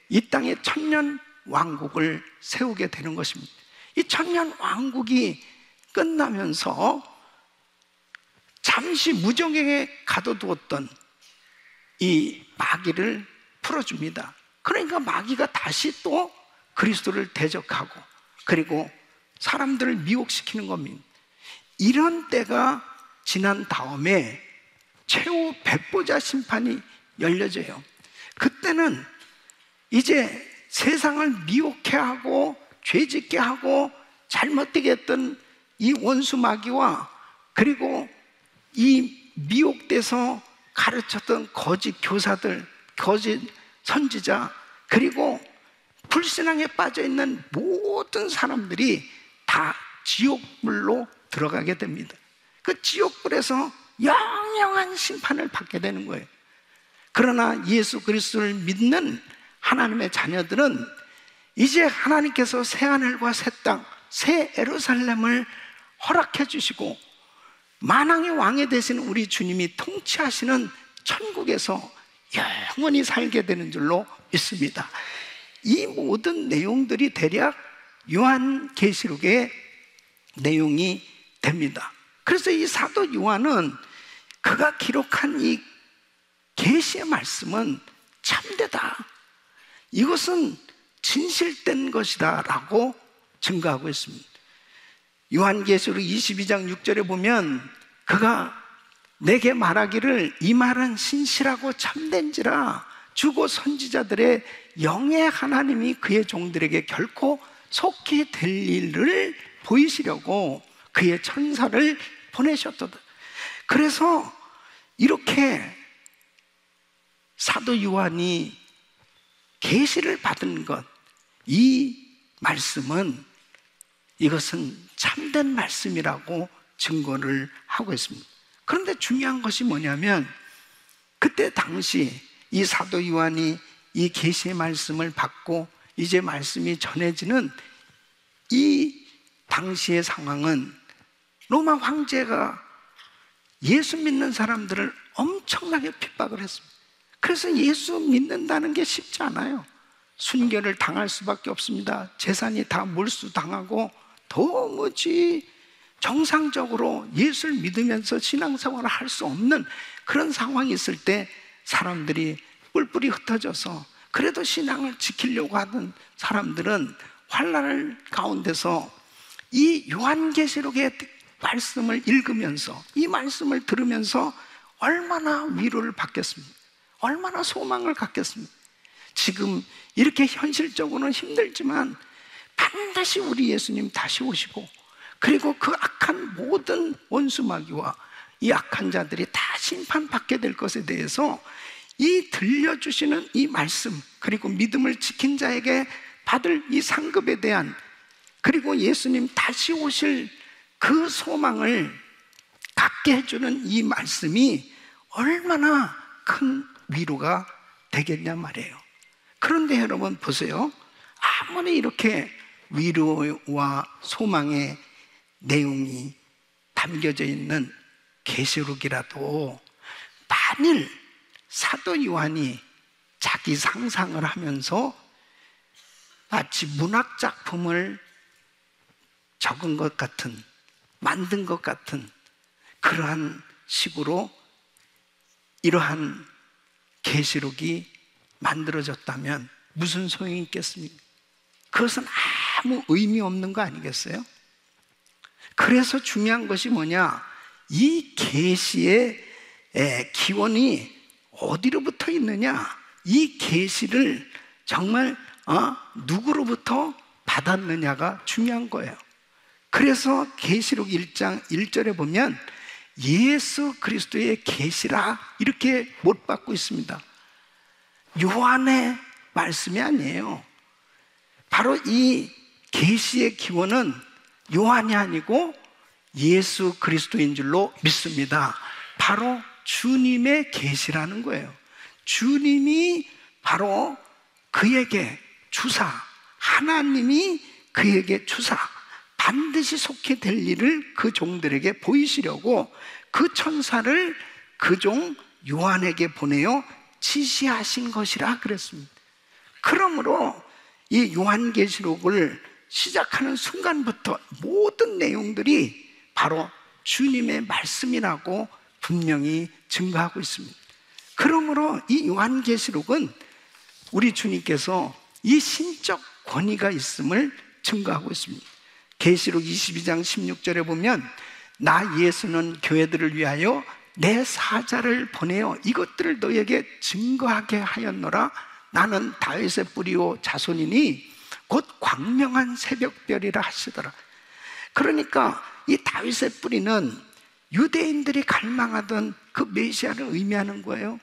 이 땅에 천년 왕국을 세우게 되는 것입니다. 이 천년 왕국이 끝나면서 잠시 무정행에 가둬두었던 이 마귀를 풀어줍니다. 그러니까 마귀가 다시 또 그리스도를 대적하고 그리고 사람들을 미혹시키는 겁니다. 이런 때가 지난 다음에 최후 백보자 심판이 열려져요. 그때는 이제 세상을 미혹해 하고 죄짓게 하고 잘못되게 했던 이 원수 마귀와 그리고 이 미혹돼서 가르쳤던 거짓 교사들, 거짓 선지자, 그리고 불신앙에 빠져있는 모든 사람들이 다 지옥불로 들어가게 됩니다. 그 지옥불에서 영영한 심판을 받게 되는 거예요. 그러나 예수 그리스도를 믿는 하나님의 자녀들은 이제 하나님께서 새하늘과 새 땅, 새 예루살렘을 허락해 주시고 만왕의 왕이 되신 우리 주님이 통치하시는 천국에서 영원히 살게 되는 줄로 믿습니다. 이 모든 내용들이 대략 요한계시록의 내용이 됩니다. 그래서 이 사도 요한은 그가 기록한 이 계시의 말씀은 참되다, 이것은 진실된 것이다 라고 증거하고 있습니다. 요한계시록 22장 6절에 보면 그가 내게 말하기를 이 말은 신실하고 참된지라 주고 선지자들의 영의 하나님이 그의 종들에게 결코 속히 될 일을 보이시려고 그의 천사를 보내셨도다. 그래서 이렇게 사도 요한이 계시를 받은 것, 이 말씀은 이것은 참된 말씀이라고 증거를 하고 있습니다. 그런데 중요한 것이 뭐냐면 그때 당시 이 사도 요한이 이 계시의 말씀을 받고 이제 말씀이 전해지는 이 당시의 상황은 로마 황제가 예수 믿는 사람들을 엄청나게 핍박을 했습니다. 그래서 예수 믿는다는 게 쉽지 않아요. 순교를 당할 수밖에 없습니다. 재산이 다 몰수당하고 도무지 정상적으로 예수를 믿으면서 신앙생활을 할 수 없는 그런 상황이 있을 때 사람들이 뿔뿔이 흩어져서 그래도 신앙을 지키려고 하던 사람들은 환난을 가운데서 이 요한계시록의 말씀을 읽으면서 이 말씀을 들으면서 얼마나 위로를 받겠습니까? 얼마나 소망을 갖겠습니까? 지금 이렇게 현실적으로는 힘들지만 반드시 우리 예수님 다시 오시고 그리고 그 악한 모든 원수마귀와 이 악한 자들이 다 심판받게 될 것에 대해서 이 들려주시는 이 말씀, 그리고 믿음을 지킨 자에게 받을 이 상급에 대한, 그리고 예수님 다시 오실 그 소망을 갖게 해주는 이 말씀이 얼마나 큰 위로가 되겠냐 말이에요. 그런데 여러분 보세요. 아무리 이렇게 위로와 소망의 내용이 담겨져 있는 계시록이라도 만일 사도 요한이 자기 상상을 하면서 마치 문학 작품을 적은 것 같은, 만든 것 같은 그러한 식으로 이러한 계시록이 만들어졌다면 무슨 소용이 있겠습니까? 그것은 아무 의미 없는 거 아니겠어요? 그래서 중요한 것이 뭐냐? 이 계시의 기원이 어디로부터 있느냐? 이 계시를 정말 누구로부터 받았느냐가 중요한 거예요. 그래서 계시록 1장 1절에 보면 예수 그리스도의 계시라 이렇게 못 받고 있습니다. 요한의 말씀이 아니에요. 바로 이 계시의 기원은 요한이 아니고 예수 그리스도인 줄로 믿습니다. 바로 주님의 계시라는 거예요. 주님이 바로 그에게 주사, 하나님이 그에게 주사, 반드시 속히 될 일을 그 종들에게 보이시려고 그 천사를 그 종 요한에게 보내어 지시하신 것이라 그랬습니다. 그러므로 이 요한계시록을 시작하는 순간부터 모든 내용들이 바로 주님의 말씀이라고 분명히 증거하고 있습니다. 그러므로 이 요한계시록은 우리 주님께서 이 신적 권위가 있음을 증거하고 있습니다. 계시록 22장 16절에 보면 나 예수는 교회들을 위하여 내 사자를 보내어 이것들을 너에게 증거하게 하였노라. 나는 다윗의 뿌리요 자손이니 곧 광명한 새벽별이라 하시더라. 그러니까 이 다윗의 뿌리는 유대인들이 갈망하던 그 메시아를 의미하는 거예요.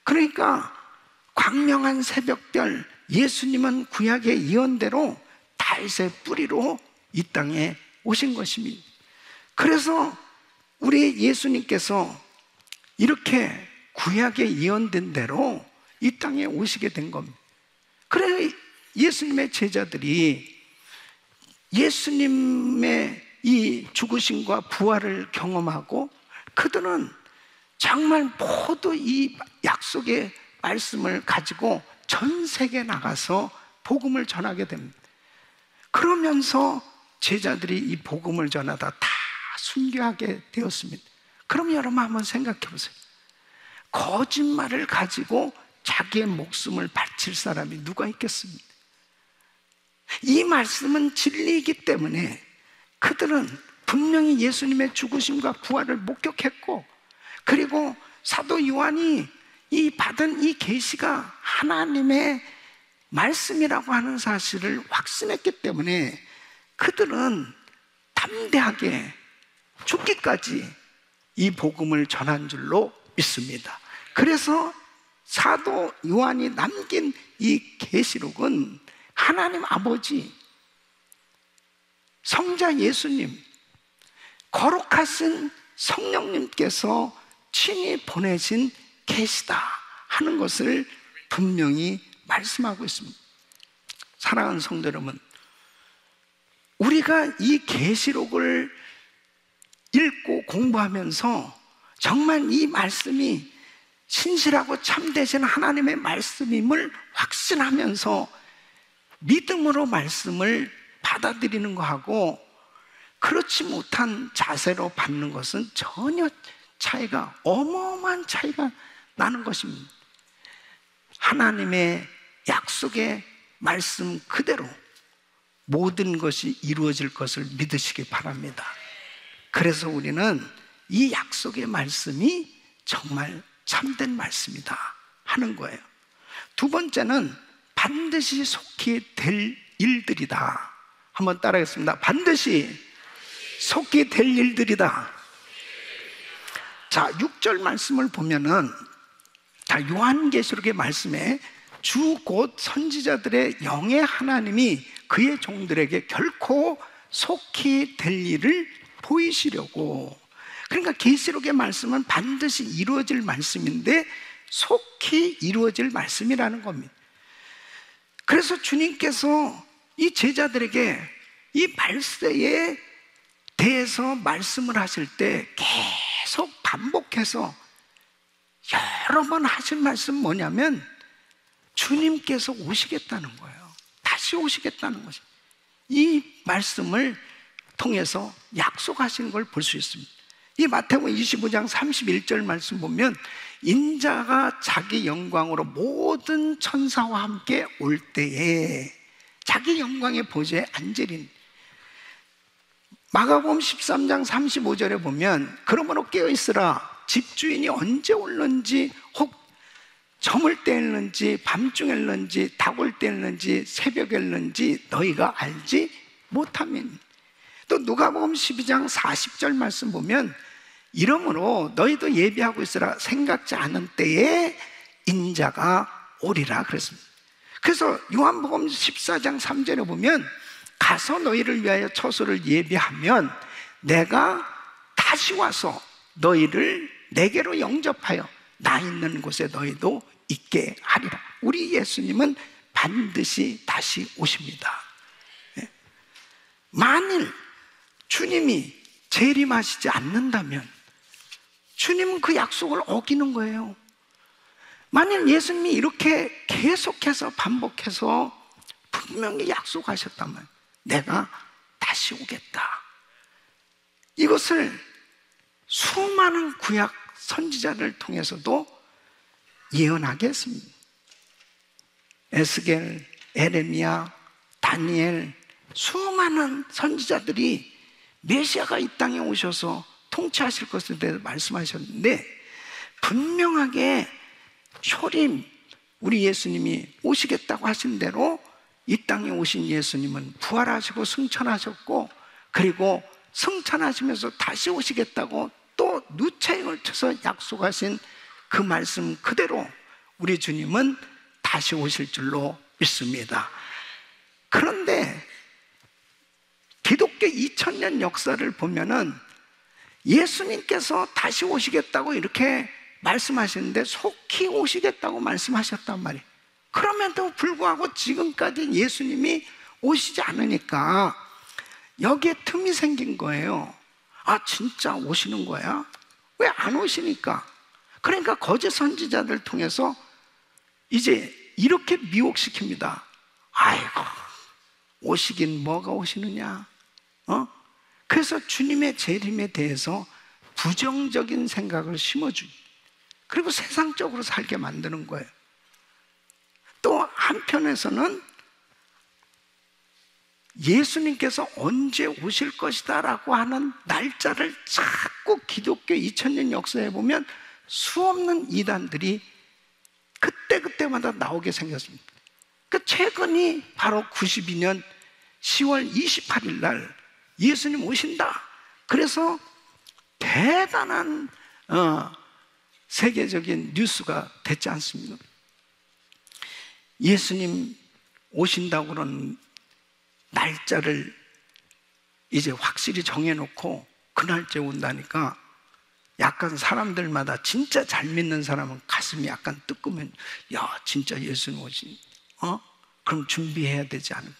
그러니까 광명한 새벽별, 예수님은 구약의 예언대로 다윗의 뿌리로 이 땅에 오신 것입니다. 그래서 우리 예수님께서 이렇게 구약에 예언된 대로 이 땅에 오시게 된 겁니다. 그래 예수님의 제자들이 예수님의 이 죽으심과 부활을 경험하고 그들은 정말 모두 이 약속의 말씀을 가지고 전 세계에 나가서 복음을 전하게 됩니다. 그러면서 제자들이 이 복음을 전하다 다 순교하게 되었습니다. 그럼 여러분 한번 생각해 보세요. 거짓말을 가지고 자기의 목숨을 바칠 사람이 누가 있겠습니까? 이 말씀은 진리이기 때문에 그들은 분명히 예수님의 죽으심과 부활을 목격했고, 그리고 사도 요한이 이 받은 이 계시가 하나님의 말씀이라고 하는 사실을 확신했기 때문에 그들은 담대하게 죽기까지 이 복음을 전한 줄로 믿습니다. 그래서 사도 요한이 남긴 이 계시록은 하나님 아버지, 성자 예수님, 거룩하신 성령님께서 친히 보내신 계시다 하는 것을 분명히 말씀하고 있습니다. 사랑하는 성도 여러분, 우리가 이 계시록을 읽고 공부하면서 정말 이 말씀이 신실하고 참되신 하나님의 말씀임을 확신하면서 믿음으로 말씀을 받아들이는 것하고 그렇지 못한 자세로 받는 것은 전혀 차이가, 어마어마한 차이가 나는 것입니다. 하나님의 약속의 말씀 그대로 모든 것이 이루어질 것을 믿으시기 바랍니다. 그래서 우리는 이 약속의 말씀이 정말 참된 말씀이다 하는 거예요. 두 번째는 반드시 속히 될 일들이다. 한번 따라하겠습니다. 반드시 속히 될 일들이다. 자, 6절 말씀을 보면은, 자, 요한계시록의 말씀에 주 곧 선지자들의 영의 하나님이 그의 종들에게 결코 속히 될 일을 보이시려고. 그러니까 계시록의 말씀은 반드시 이루어질 말씀인데 속히 이루어질 말씀이라는 겁니다. 그래서 주님께서 이 제자들에게 이 말세에 대해서 말씀을 하실 때 계속 반복해서 여러 번 하신 말씀 뭐냐면 주님께서 오시겠다는 거예요. 다시 오시겠다는 것이, 이 말씀을 통해서 약속하신 걸 볼 수 있습니다. 이 마태복음 25장 31절 말씀 보면 인자가 자기 영광으로 모든 천사와 함께 올 때에 자기 영광의 보좌에 앉으린. 마가복음 13장 35절에 보면 그러므로 깨어있으라, 집주인이 언제 올는지, 혹 저물 때일는지 밤중일는지 닭올 때일는지 새벽일는지 너희가 알지 못하면. 또 누가복음 12장 40절 말씀 보면 이러므로 너희도 예비하고 있으라, 생각지 않은 때에 인자가 오리라 그랬습니다. 그래서 요한복음 14장 3절에 보면 가서 너희를 위하여 처소를 예비하면 내가 다시 와서 너희를 내게로 영접하여 나 있는 곳에 너희도 있게 하리라. 우리 예수님은 반드시 다시 오십니다. 만일 주님이 재림하시지 않는다면 주님은 그 약속을 어기는 거예요. 만일 예수님이 이렇게 계속해서 반복해서 분명히 약속하셨다면 내가 다시 오겠다, 이것을 수많은 구약 선지자를 통해서도 예언하게 했습니다. 에스겔, 에레미야, 다니엘, 수많은 선지자들이 메시아가 이 땅에 오셔서 통치하실 것에 대해서 말씀하셨는데, 분명하게 초림, 우리 예수님이 오시겠다고 하신 대로 이 땅에 오신 예수님은 부활하시고 승천하셨고, 그리고 승천하시면서 다시 오시겠다고 또 누차임을 쳐서 약속하신 그 말씀 그대로 우리 주님은 다시 오실 줄로 믿습니다. 그런데 기독교 2000년 역사를 보면은 예수님께서 다시 오시겠다고 이렇게 말씀하시는데 속히 오시겠다고 말씀하셨단 말이에요. 그럼에도 불구하고 지금까지 예수님이 오시지 않으니까 여기에 틈이 생긴 거예요. 아, 진짜 오시는 거야? 왜 안 오시니까? 그러니까 거짓 선지자들 통해서 이제 이렇게 미혹시킵니다. 아이고, 오시긴 뭐가 오시느냐? 그래서 주님의 재림에 대해서 부정적인 생각을 심어주고, 그리고 세상적으로 살게 만드는 거예요. 또 한편에서는 예수님께서 언제 오실 것이다 라고 하는 날짜를 자꾸 기독교 2000년 역사에 보면 수없는 이단들이 그때마다 나오게 생겼습니다. 그 최근이 바로 92년 10월 28일 날 예수님 오신다. 그래서 대단한 세계적인 뉴스가 됐지 않습니까? 예수님 오신다고 그런 날짜를 이제 확실히 정해놓고 그 날짜에 온다니까 약간 사람들마다 진짜 잘 믿는 사람은 가슴이 약간 뜨끔면, 야, 진짜 예수님 오신, 그럼 준비해야 되지 않을까?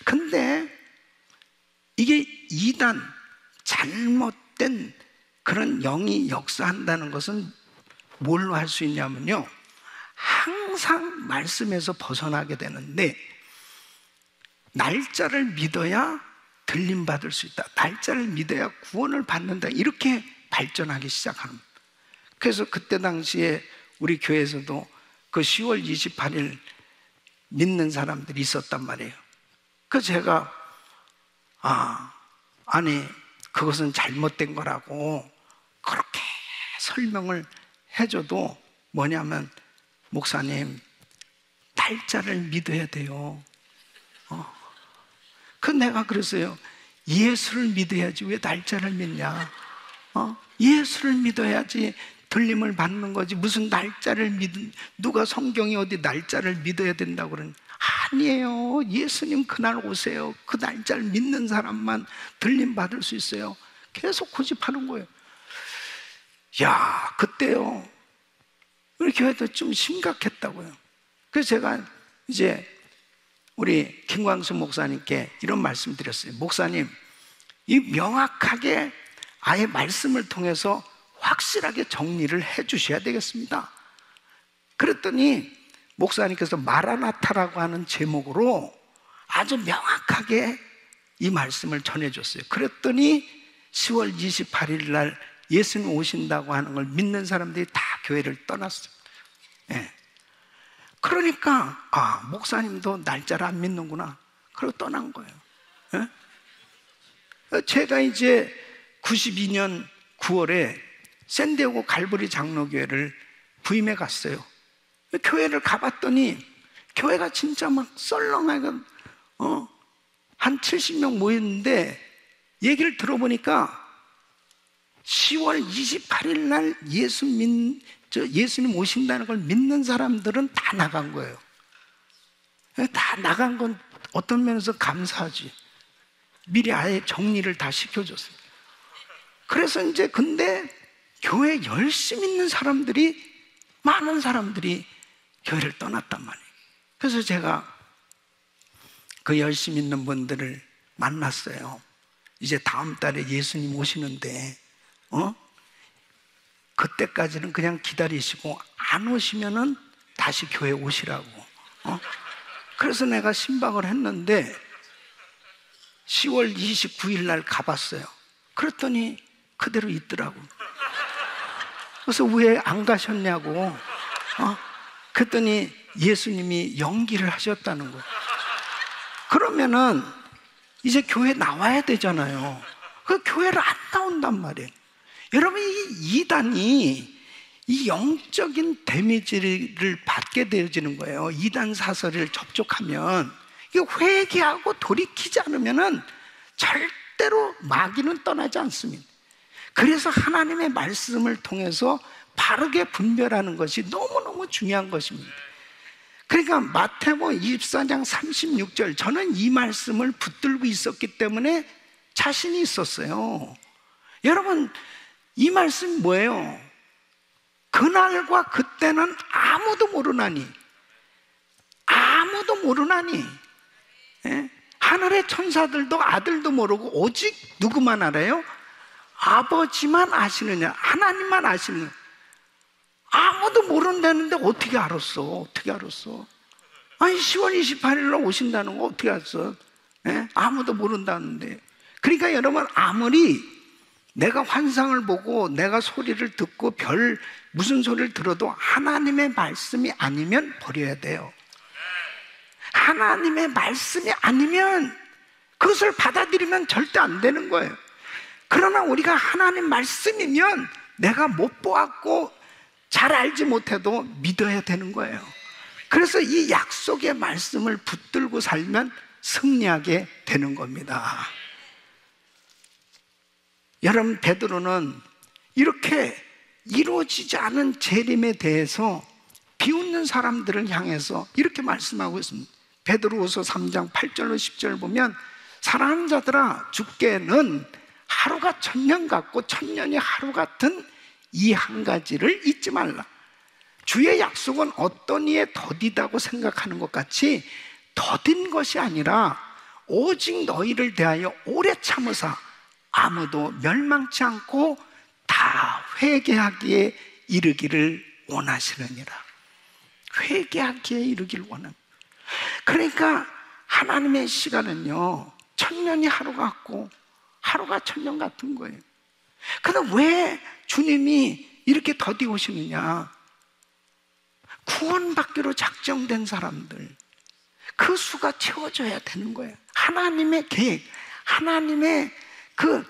근데 이게 이단, 잘못된 그런 영이 역사한다는 것은 뭘로 할 수 있냐면요, 항상 말씀에서 벗어나게 되는데, 날짜를 믿어야 들림 받을 수 있다, 날짜를 믿어야 구원을 받는다, 이렇게 발전하기 시작하는 거예요. 그래서 그때 당시에 우리 교회에서도 그 10월 28일 믿는 사람들이 있었단 말이에요. 그래서 제가 아니 그것은 잘못된 거라고 그렇게 설명을 해줘도 뭐냐면, 목사님 날짜를 믿어야 돼요. 그 내가 그랬어요. 예수를 믿어야지 왜 날짜를 믿냐? 예수를 믿어야지 들림을 받는 거지, 무슨 날짜를 누가 성경이 어디 날짜를 믿어야 된다고 그러니, 아니에요. 예수님 그날 오세요. 그 날짜를 믿는 사람만 들림 받을 수 있어요. 계속 고집하는 거예요. 야, 그때요 우리 교회도 좀 심각했다고요. 그래서 제가 이제 우리 김광수 목사님께 이런 말씀 드렸어요. 목사님, 이 명확하게 아예 말씀을 통해서 확실하게 정리를 해 주셔야 되겠습니다. 그랬더니 목사님께서 마라나타라고 하는 제목으로 아주 명확하게 이 말씀을 전해줬어요. 그랬더니 10월 28일 날 예수님 오신다고 하는 걸 믿는 사람들이 다 교회를 떠났어요. 예. 그러니까 목사님도 날짜를 안 믿는구나, 그러고 떠난 거예요. 예? 제가 이제 92년 9월에 샌디에고 갈보리 장로교회를 부임해 갔어요. 교회를 가봤더니 교회가 진짜 막 썰렁하게 한 70명 모였는데, 얘기를 들어보니까 10월 28일 날 예수님 오신다는 걸 믿는 사람들은 다 나간 거예요. 다 나간 건 어떤 면에서 감사하지. 미리 아예 정리를 다 시켜줬어요. 그래서 이제 근데 교회 열심히 있는 사람들이, 많은 사람들이 교회를 떠났단 말이에요. 그래서 제가 그 열심히 있는 분들을 만났어요. 이제 다음 달에 예수님 오시는데 그때까지는 그냥 기다리시고 안 오시면은 다시 교회 오시라고. 그래서 내가 신방을 했는데 10월 29일 날 가봤어요. 그랬더니 그대로 있더라고. 그래서 왜 안 가셨냐고. 그랬더니 예수님이 연기를 하셨다는 거예요. 그러면은 이제 교회 나와야 되잖아요. 그 교회를 안 나온단 말이에요. 여러분, 이 이단이 이 영적인 데미지를 받게 되어지는 거예요. 이단 사설을 접촉하면 이게 회개하고 돌이키지 않으면은 절대로 마귀는 떠나지 않습니다. 그래서 하나님의 말씀을 통해서 바르게 분별하는 것이 너무너무 중요한 것입니다. 그러니까 마태복음 24장 36절, 저는 이 말씀을 붙들고 있었기 때문에 자신이 있었어요. 여러분, 이 말씀이 뭐예요? 그날과 그때는 아무도 모르나니, 아무도 모르나니, 예? 하늘의 천사들도 아들도 모르고 오직 누구만 알아요? 아버지만 아시느냐, 하나님만 아시느냐. 아무도 모른다는데 어떻게 알았어? 어떻게 알았어? 아니 10월 28일로 오신다는 거 어떻게 알았어? 예? 아무도 모른다는데. 그러니까 여러분, 아무리 내가 환상을 보고 내가 소리를 듣고 별 무슨 소리를 들어도 하나님의 말씀이 아니면 버려야 돼요. 하나님의 말씀이 아니면 그것을 받아들이면 절대 안 되는 거예요. 그러나 우리가 하나님 말씀이면 내가 못 보았고 잘 알지 못해도 믿어야 되는 거예요. 그래서 이 약속의 말씀을 붙들고 살면 승리하게 되는 겁니다. 여러분, 베드로는 이렇게 이루어지지 않은 재림에 대해서 비웃는 사람들을 향해서 이렇게 말씀하고 있습니다. 베드로후서 3장 8절로 10절 보면, 사랑하는 자들아, 주께는 하루가 천년 같고 천년이 하루 같은 이 한 가지를 잊지 말라. 주의 약속은 어떤 이에 더디다고 생각하는 것 같이 더딘 것이 아니라 오직 너희를 대하여 오래 참으사 아무도 멸망치 않고 다 회개하기에 이르기를 원하시느니라. 회개하기에 이르기를 원합니다. 그러니까 하나님의 시간은요, 천년이 하루 같고 하루가 천년 같은 거예요. 그런데 왜 주님이 이렇게 더디 오시느냐? 구원받기로 작정된 사람들, 그 수가 채워져야 되는 거예요. 하나님의 계획, 하나님의 그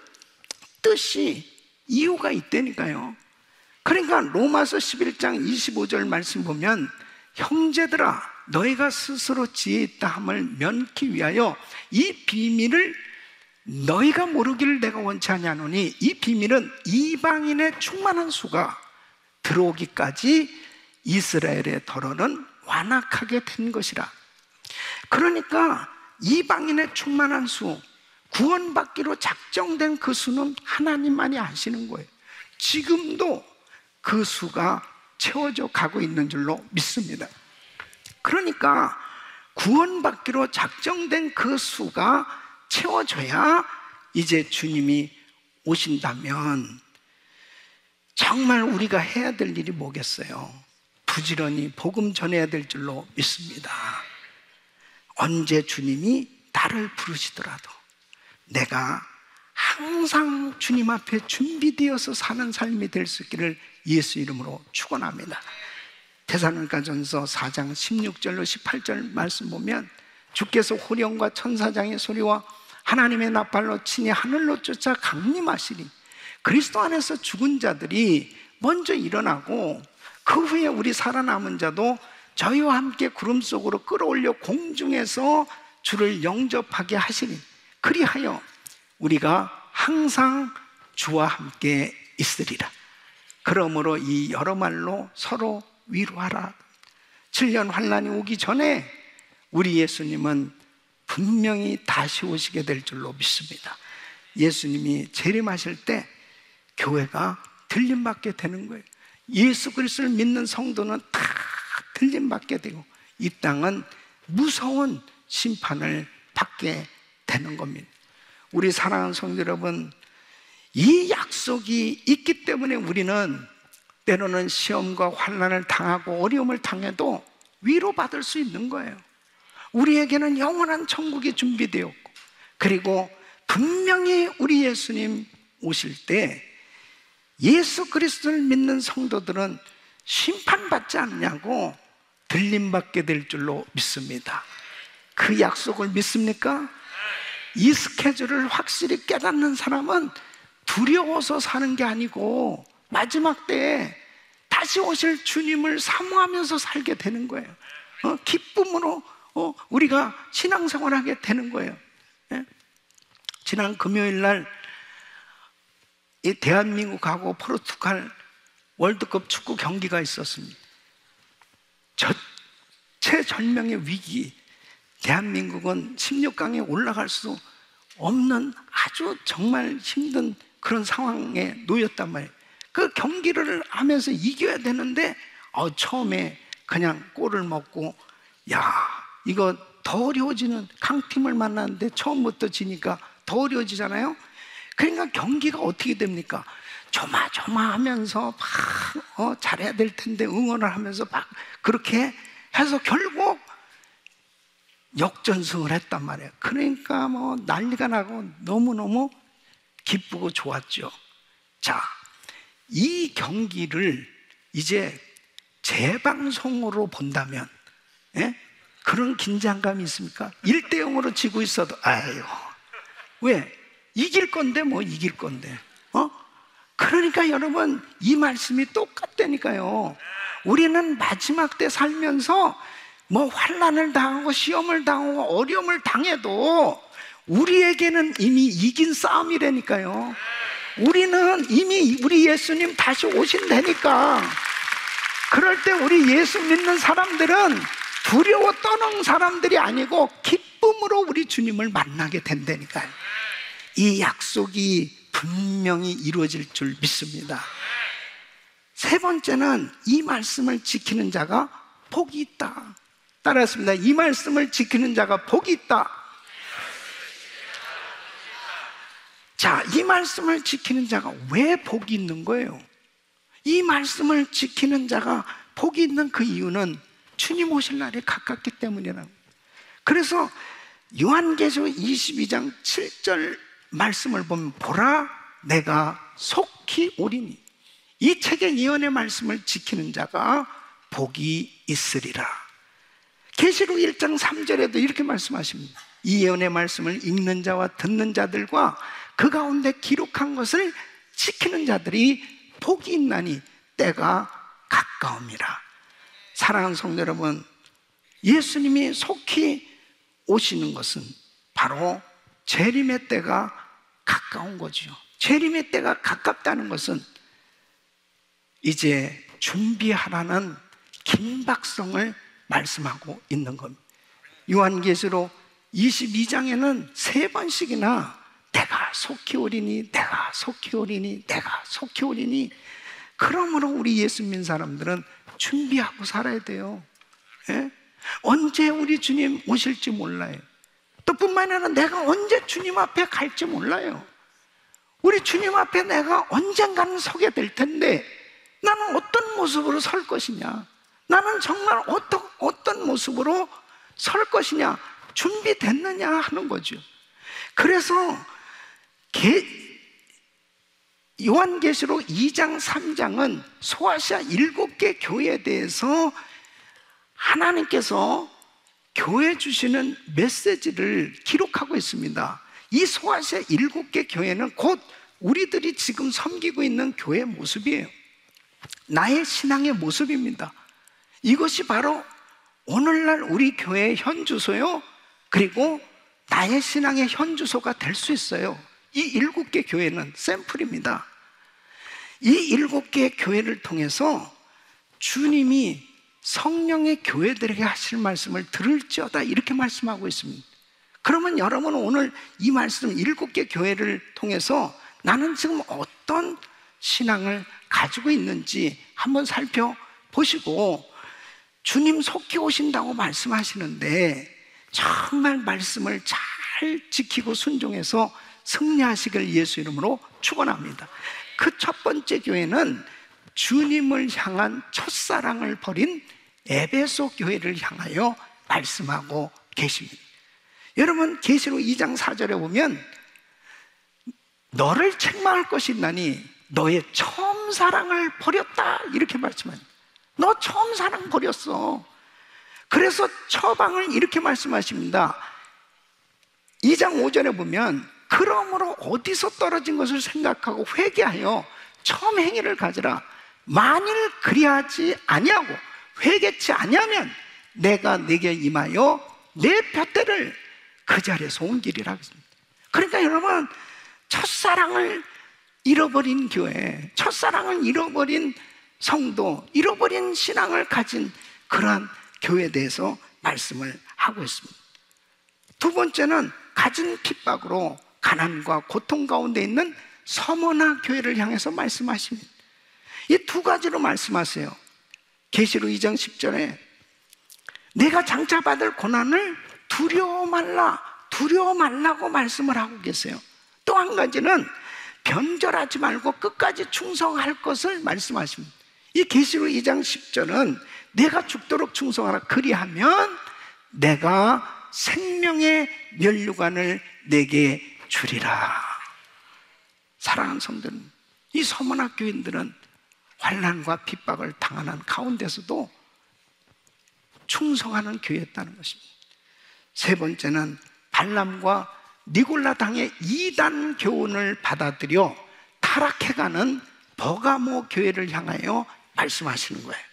뜻이, 이유가 있다니까요. 그러니까 로마서 11장 25절 말씀 보면, 형제들아, 너희가 스스로 지혜 있다 함을 면키 위하여 이 비밀을 너희가 모르기를 내가 원치 아니하노니, 이 비밀은 이방인의 충만한 수가 들어오기까지 이스라엘의 더러는 완악하게 된 것이라. 그러니까 이방인의 충만한 수, 구원받기로 작정된 그 수는 하나님만이 아시는 거예요. 지금도 그 수가 채워져 가고 있는 줄로 믿습니다. 그러니까 구원받기로 작정된 그 수가 채워져야 이제 주님이 오신다면 정말 우리가 해야 될 일이 뭐겠어요? 부지런히 복음 전해야 될 줄로 믿습니다. 언제 주님이 나를 부르시더라도 내가 항상 주님 앞에 준비되어서 사는 삶이 될 수 있기를 예수 이름으로 축원합니다. 데살로니가전서 4장 16절로 18절 말씀 보면, 주께서 호령과 천사장의 소리와 하나님의 나팔로 친히 하늘로 쫓아 강림하시리. 그리스도 안에서 죽은 자들이 먼저 일어나고 그 후에 우리 살아남은 자도 저희와 함께 구름 속으로 끌어올려 공중에서 주를 영접하게 하시니, 그리하여 우리가 항상 주와 함께 있으리라. 그러므로 이 여러 말로 서로 위로하라. 7년 환난이 오기 전에 우리 예수님은 분명히 다시 오시게 될 줄로 믿습니다. 예수님이 재림하실 때 교회가 들림받게 되는 거예요. 예수 그리스도를 믿는 성도는 다 들림받게 되고 이 땅은 무서운 심판을 받게 되는 겁니다. 우리 사랑하는 성도 여러분, 이 약속이 있기 때문에 우리는 때로는 시험과 환난을 당하고 어려움을 당해도 위로받을 수 있는 거예요. 우리에게는 영원한 천국이 준비되었고, 그리고 분명히 우리 예수님 오실 때 예수 그리스도를 믿는 성도들은 심판받지 않냐고 들림받게 될 줄로 믿습니다. 그 약속을 믿습니까? 이 스케줄을 확실히 깨닫는 사람은 두려워서 사는 게 아니고 마지막 때에 다시 오실 주님을 사모하면서 살게 되는 거예요. 기쁨으로 우리가 신앙생활을 하게 되는 거예요. 예? 지난 금요일 날 이 대한민국하고 포르투갈 월드컵 축구 경기가 있었습니다. 최절명의 위기, 대한민국은 16강에 올라갈 수 없는 아주 정말 힘든 그런 상황에 놓였단 말이에요. 그 경기를 하면서 이겨야 되는데 처음에 그냥 골을 먹고, 야, 이거 더 어려워지는, 강팀을 만났는데 처음부터 지니까 더 어려워지잖아요. 그러니까 경기가 어떻게 됩니까? 조마조마하면서 막 잘해야 될 텐데 응원을 하면서 막 그렇게 해서 결국 역전승을 했단 말이에요. 그러니까 뭐 난리가 나고 너무너무 기쁘고 좋았죠. 자, 이 경기를 이제 재방송으로 본다면, 예? 그런 긴장감이 있습니까? 1대0으로 지고 있어도 아유, 왜? 이길 건데 뭐 이길 건데, 그러니까 여러분, 이 말씀이 똑같다니까요. 우리는 마지막 때 살면서 뭐 환난을 당하고 시험을 당하고 어려움을 당해도 우리에게는 이미 이긴 싸움이라니까요. 우리는 이미 우리 예수님 다시 오신다니까. 그럴 때 우리 예수 믿는 사람들은 두려워 떠는 사람들이 아니고 기쁨으로 우리 주님을 만나게 된다니까요. 이 약속이 분명히 이루어질 줄 믿습니다. 세 번째는 이 말씀을 지키는 자가 복이 있다. 따라했습니다. 이 말씀을 지키는 자가 복이 있다. 자, 이 말씀을 지키는 자가 왜 복이 있는 거예요? 이 말씀을 지키는 자가 복이 있는 그 이유는 주님 오실 날이 가깝기 때문이라고. 그래서 요한계시록 22장 7절 말씀을 보면, 보라, 내가 속히 오리니. 이 책의 예언의 말씀을 지키는 자가 복이 있으리라. 계시록 1장 3절에도 이렇게 말씀하십니다. 이 예언의 말씀을 읽는 자와 듣는 자들과 그 가운데 기록한 것을 지키는 자들이 복이 있나니 때가 가까움이라. 사랑하는 성도 여러분, 예수님이 속히 오시는 것은 바로 재림의 때가 가까운 거죠. 재림의 때가 가깝다는 것은 이제 준비하라는 긴박성을 말씀하고 있는 겁니다. 요한계시록 22장에는 3번씩이나 내가 속히 오리니, 내가 속히 오리니, 내가 속히 오리니. 그러므로 우리 예수 믿는 사람들은 준비하고 살아야 돼요. 예? 언제 우리 주님 오실지 몰라요. 또 뿐만 아니라 내가 언제 주님 앞에 갈지 몰라요. 우리 주님 앞에 내가 언젠가는 서게 될 텐데 나는 어떤 모습으로 설 것이냐, 나는 정말 어떤 모습으로 설 것이냐, 준비됐느냐 하는 거죠. 그래서 요한계시록 2장 3장은 소아시아 7개 교회에 대해서 하나님께서 교회 주시는 메시지를 기록하고 있습니다. 이 소아시아 7개 교회는 곧 우리들이 지금 섬기고 있는 교회의 모습이에요. 나의 신앙의 모습입니다. 이것이 바로 오늘날 우리 교회의 현주소요, 그리고 나의 신앙의 현주소가 될 수 있어요. 이 7개 교회는 샘플입니다. 이 7개의 교회를 통해서 주님이 성령의 교회들에게 하실 말씀을 들을지어다 이렇게 말씀하고 있습니다. 그러면 여러분은 오늘 이 말씀 7개 교회를 통해서 나는 지금 어떤 신앙을 가지고 있는지 한번 살펴보시고, 주님 속히 오신다고 말씀하시는데 정말 말씀을 잘 지키고 순종해서 승리하시길 예수 이름으로 축원합니다. 그 첫 번째 교회는 주님을 향한 첫사랑을 버린 에베소 교회를 향하여 말씀하고 계십니다. 여러분, 계시록 2장 4절에 보면 너를 책망할 것이 있나니 너의 처음 사랑을 버렸다 이렇게 말씀합니다. 너 처음 사랑 버렸어. 그래서 처방을 이렇게 말씀하십니다. 2장 5절에 보면 그러므로 어디서 떨어진 것을 생각하고 회개하여 처음 행위를 가지라. 만일 그리하지 아니하고 회개치 아니하면 내가 네게 임하여 내 볏대를 그 자리에서 옮기리라 하겠습니다. 그러니까 여러분, 첫사랑을 잃어버린 교회, 첫사랑을 잃어버린 성도, 잃어버린 신앙을 가진 그러한 교회에 대해서 말씀을 하고 있습니다. 두 번째는 가진 핍박으로 가난과 고통 가운데 있는 서머나 교회를 향해서 말씀하십니다. 이 두 가지로 말씀하세요. 계시록 2장 10절에 내가 장차 받을 고난을 두려워 말라고 말씀을 하고 계세요. 또 한 가지는 변절하지 말고 끝까지 충성할 것을 말씀하십니다. 이 계시록 2장 10절은 내가 죽도록 충성하라. 그리하면 내가 생명의 면류관을 내게 주리라. 사랑하는 성도는, 이 서머나 교인들은 환난과 핍박을 당하는 가운데서도 충성하는 교회였다는 것입니다. 세 번째는 발람과 니골라 당의 이단 교훈을 받아들여 타락해가는 버가모 교회를 향하여 말씀하시는 거예요.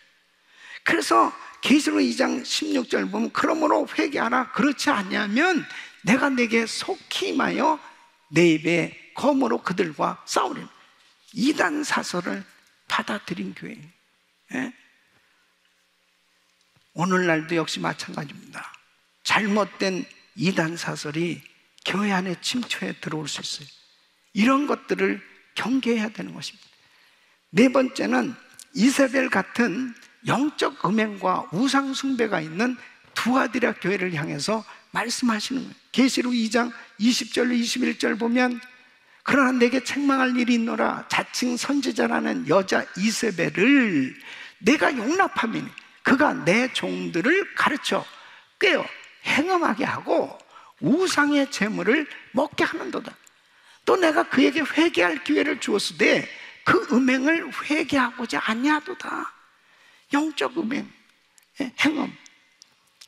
그래서 계시록 2장 16절 보면 그러므로 회개하라. 그렇지 않냐면 내가 내게 속히 임하여 내 입에 검으로 그들과 싸우리라. 이단 사설을 받아들인 교회. 예? 오늘날도 역시 마찬가지입니다. 잘못된 이단 사설이 교회 안에 침투해 들어올 수 있어요. 이런 것들을 경계해야 되는 것입니다. 네 번째는 이세벨 같은 영적 음행과 우상 숭배가 있는 두아디라 교회를 향해서 말씀하시는 거예요. 계시록 2장 20절로 21절 보면 그러나 내게 책망할 일이 있노라. 자칭 선지자라는 여자 이세벨을 내가 용납하면 그가 내 종들을 가르쳐 꿰어 행음하게 하고 우상의 재물을 먹게 하는도다. 또 내가 그에게 회개할 기회를 주었으되 그 음행을 회개하고자 아니하도다. 영적 음행, 행음,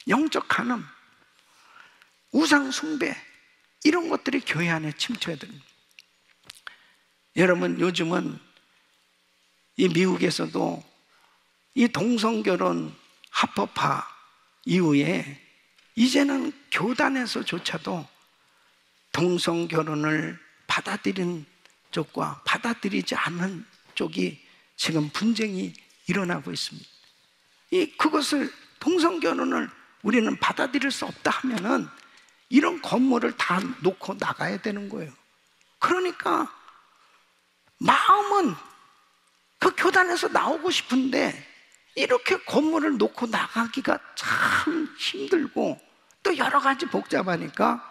영적 간음, 우상 숭배, 이런 것들이 교회 안에 침투해야 됩니다. 여러분, 요즘은 이 미국에서도 이 동성결혼 합법화 이후에 이제는 교단에서조차도 동성결혼을 받아들인 쪽과 받아들이지 않는 쪽이 지금 분쟁이 일어나고 있습니다. 그것을 동성결혼을 우리는 받아들일 수 없다 하면은 이런 건물을 다 놓고 나가야 되는 거예요. 그러니까 마음은 그 교단에서 나오고 싶은데 이렇게 건물을 놓고 나가기가 참 힘들고 또 여러 가지 복잡하니까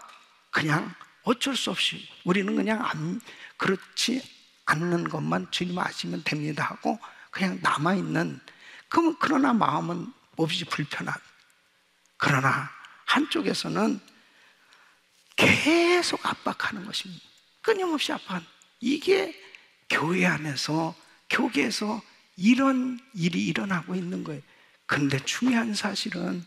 그냥 어쩔 수 없이 우리는 그냥 그렇지 않는 것만 주님 아시면 됩니다 하고 그냥 남아있는, 그러나 마음은 몹시 불편한, 그러나 한쪽에서는 계속 압박하는 것입니다. 끊임없이 압박하는, 이게 교회 안에서, 교계에서 이런 일이 일어나고 있는 거예요. 근데 중요한 사실은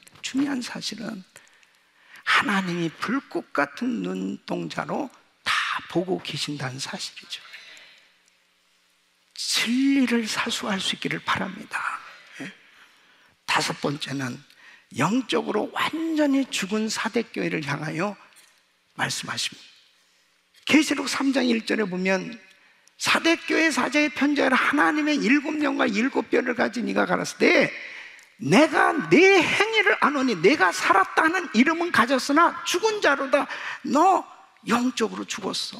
하나님이 불꽃 같은 눈동자로 다 보고 계신다는 사실이죠. 진리를 사수할 수 있기를 바랍니다. 다섯 번째는 영적으로 완전히 죽은 사대교회를 향하여 말씀하십니다. 계시록 3장 1절에 보면 사대교회 사자의 편지하라. 하나님의 7명과 7뼈를 가진 이가 가라사대 내가 내 행위를 아노니 내가 살았다는 이름은 가졌으나 죽은 자로다. 너 영적으로 죽었어.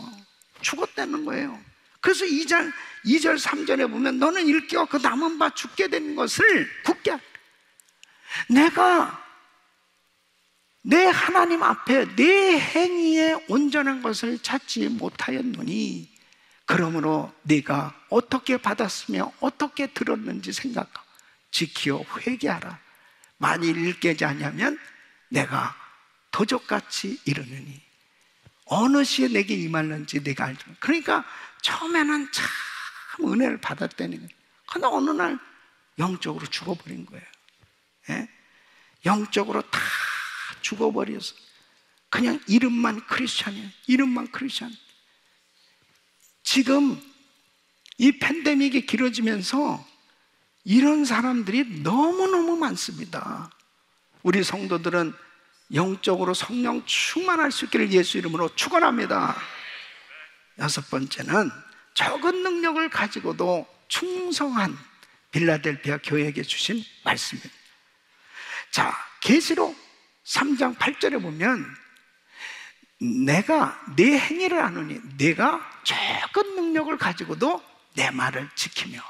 죽었다는 거예요. 그래서 2절 3절에 보면 너는 일깨워 그 남은 바 죽게 된 것을 굳게 하라. 내가 내 하나님 앞에 내 행위에 온전한 것을 찾지 못하였노니 그러므로 네가 어떻게 받았으며 어떻게 들었는지 생각하고 지키어 회개하라. 만일 일깨지 아니하면 내가 도적같이 이르느니 어느 시에 내게 임할는지 내가 알지. 그러니까 처음에는 참 은혜를 받았다는 거예요. 그러나 어느 날 영적으로 죽어버린 거예요. 예? 영적으로 다 죽어버려서 그냥 이름만 크리스찬이에요. 이름만 크리스찬. 지금 이 팬데믹이 길어지면서 이런 사람들이 너무너무 많습니다. 우리 성도들은 영적으로 성령 충만할 수 있기를 예수 이름으로 축원합니다. 6번째는 적은 능력을 가지고도 충성한 빌라델피아 교회에게 주신 말씀입니다. 자, 계시록 3장 8절에 보면 내가 내 행위를 아노니 내가 적은 능력을 가지고도 내 말을 지키며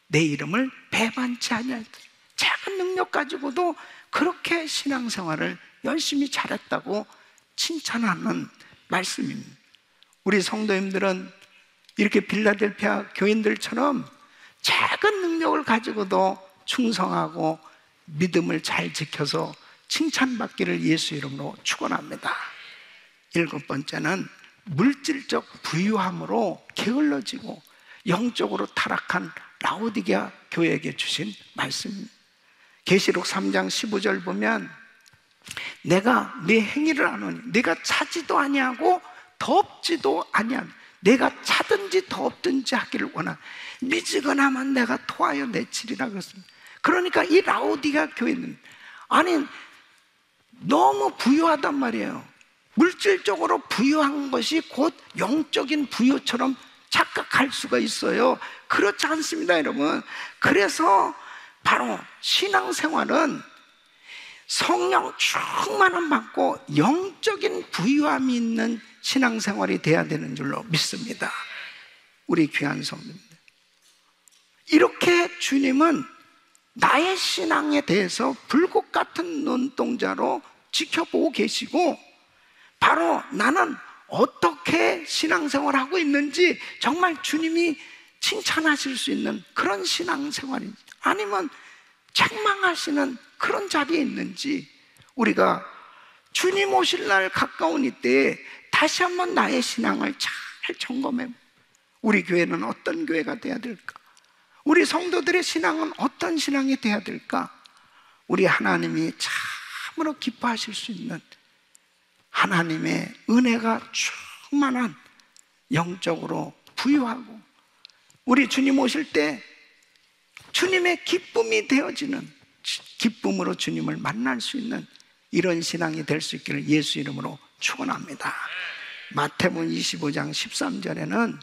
내 이름을 배반치 아니하였다. 작은 능력 가지고도 그렇게 신앙생활을 열심히 잘했다고 칭찬하는 말씀입니다. 우리 성도님들은 이렇게 빌라델피아 교인들처럼 작은 능력을 가지고도 충성하고 믿음을 잘 지켜서 칭찬받기를 예수 이름으로 축원합니다. 7번째는 물질적 부유함으로 게을러지고 영적으로 타락한 라오디게아 교회에게 주신 말씀입니다. 계시록 3장 15절 보면 내가 네 행위를 아노니 내가 차지도 아니하고 덥지도 아니하니 내가 차든지 덥든지 하기를 원하니 미지근하면 내가 토하여 내치리라 그랬습니다. 그러니까 이 라오디게아 교회는 아니 너무 부유하단 말이에요. 물질적으로 부유한 것이 곧 영적인 부유처럼 착각할 수가 있어요. 그렇지 않습니다, 여러분. 그래서 바로 신앙생활은 성령 충만함 받고 영적인 부유함이 있는 신앙생활이 돼야 되는 줄로 믿습니다. 우리 귀한 성도님들, 이렇게 주님은 나의 신앙에 대해서 불꽃 같은 눈동자로 지켜보고 계시고 바로 나는 어떻게 신앙생활을 하고 있는지 정말 주님이 칭찬하실 수 있는 그런 신앙생활인지 아니면 책망하시는 그런 자리에 있는지 우리가 주님 오실 날 가까운 이때에 다시 한번 나의 신앙을 잘 점검해. 우리 교회는 어떤 교회가 돼야 될까? 우리 성도들의 신앙은 어떤 신앙이 돼야 될까? 우리 하나님이 참으로 기뻐하실 수 있는 하나님의 은혜가 충만한 영적으로 부유하고 우리 주님 오실 때 주님의 기쁨이 되어지는 기쁨으로 주님을 만날 수 있는 이런 신앙이 될 수 있기를 예수 이름으로 축원합니다. 마태복음 25장 13절에는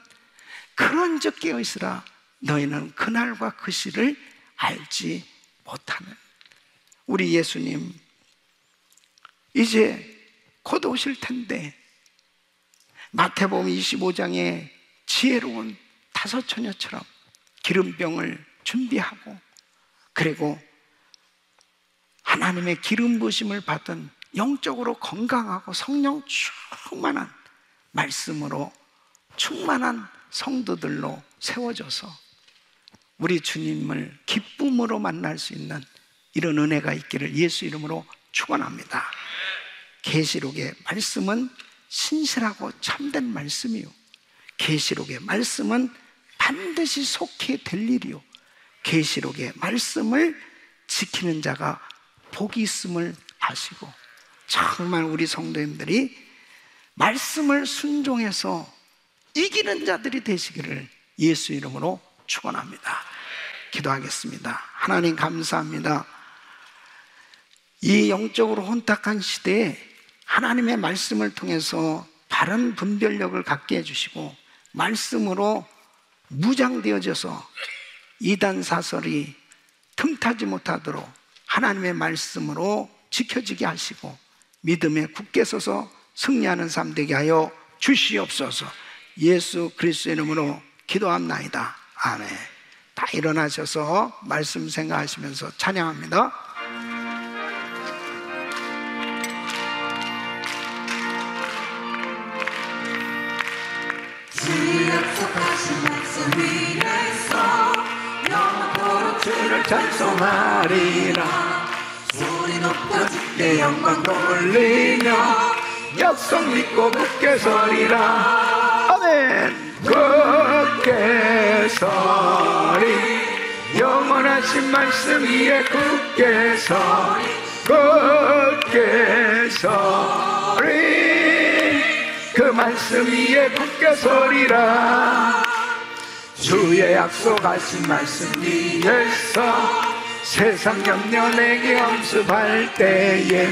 그런즉 깨어있으라 너희는 그날과 그 시를 알지 못하는. 우리 예수님 이제 곧 오실 텐데 마태복음 25장에 지혜로운 5 처녀처럼 기름병을 준비하고 그리고 하나님의 기름 부으심을 받은 영적으로 건강하고 성령 충만한 말씀으로 충만한 성도들로 세워져서 우리 주님을 기쁨으로 만날 수 있는 이런 은혜가 있기를 예수 이름으로 축원합니다. 계시록의 말씀은 신실하고 참된 말씀이요 계시록의 말씀은 반드시 속해 될 일이요 계시록의 말씀을 지키는 자가 복이 있음을 아시고 정말 우리 성도님들이 말씀을 순종해서 이기는 자들이 되시기를 예수 이름으로 축원합니다. 기도하겠습니다. 하나님 감사합니다. 이 영적으로 혼탁한 시대에 하나님의 말씀을 통해서 바른 분별력을 갖게 해주시고 말씀으로 무장되어져서 이단 사설이 틈타지 못하도록 하나님의 말씀으로 지켜지게 하시고 믿음에 굳게 서서 승리하는 삶 되게 하여 주시옵소서. 예수 그리스도의 이름으로 기도합나이다. 아멘. 다 일어나셔서 말씀 생각하시면서 찬양합니다. 주 약속하신 말씀 위에서 영원토록 주를 찬송하리라. 소리 높여 주께 영광 돌리며 약속 믿고 굳게 서리라. 아멘. 굳게 서리 영원하신 말씀 위에 굳게 서리 굳게 서리 그 말씀 위에 굳게 서리라 주의 약속하신 말씀 위에서 세상 염려 내게 엄습할 때에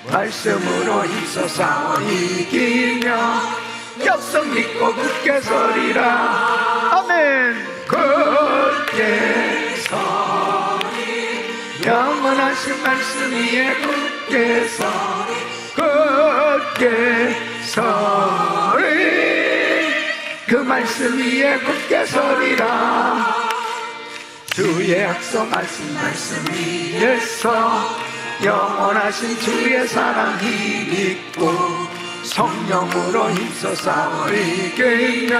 말씀으로 힘써 싸워 이기며 약속 믿고 굳게 서리라 아멘 굳게 서리 영원하신 말씀 위에 굳게 서리 굳게 서리 그 말씀 위에 굳게 서리라 주의 약속하신 말씀 위에서 영원하신 주의 사랑 힘있고 성령으로 힘써 싸워 이기며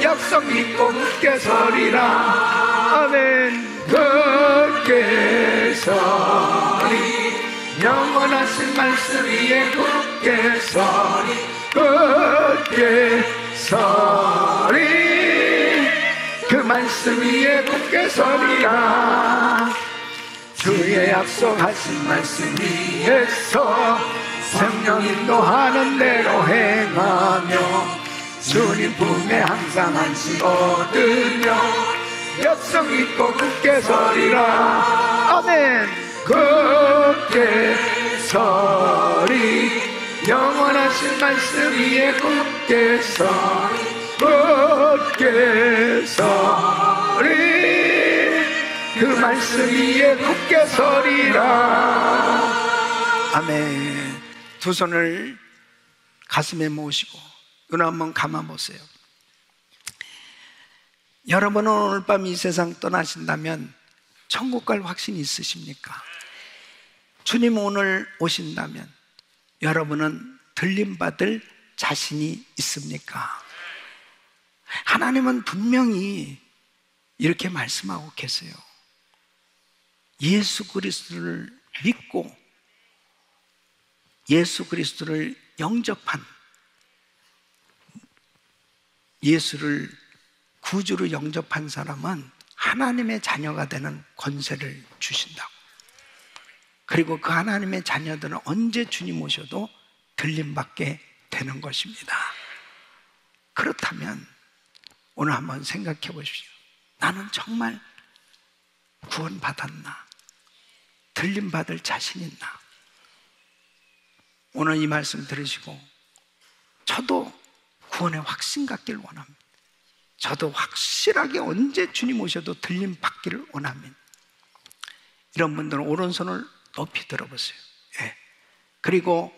약속 믿고 굳게 서리라 아멘 굳게 서리 영원하신 말씀 위에 굳게 서리 굳게 서리 그 말씀 위에 굳게 서리라 주의 약속하신 말씀 위에서 성령 인도하는 대로 행하며 주님 품에 항상 안식 얻으며 약속 믿고 굳게 서리라 아멘 굳게 서리 영원하신 말씀 위에 굳게 서리 굳게 서리 그 말씀 위에 굳게 서리라 아멘 두 손을 가슴에 모으시고 눈 한번 감아보세요 여러분은 오늘 밤 이 세상 떠나신다면 천국 갈 확신이 있으십니까? 주님 오늘 오신다면 여러분은 들림받을 자신이 있습니까? 하나님은 분명히 이렇게 말씀하고 계세요 예수 그리스도를 믿고 예수 그리스도를 영접한 예수를 구주로 영접한 사람은 하나님의 자녀가 되는 권세를 주신다고 그리고 그 하나님의 자녀들은 언제 주님 오셔도 들림받게 되는 것입니다 그렇다면 오늘 한번 생각해 보십시오 나는 정말 구원받았나? 들림받을 자신 있나? 오늘 이 말씀 들으시고 저도 구원의 확신 갖기를 원합니다 저도 확실하게 언제 주님 오셔도 들림받기를 원합니다 이런 분들은 오른손을 높이 들어보세요 예. 그리고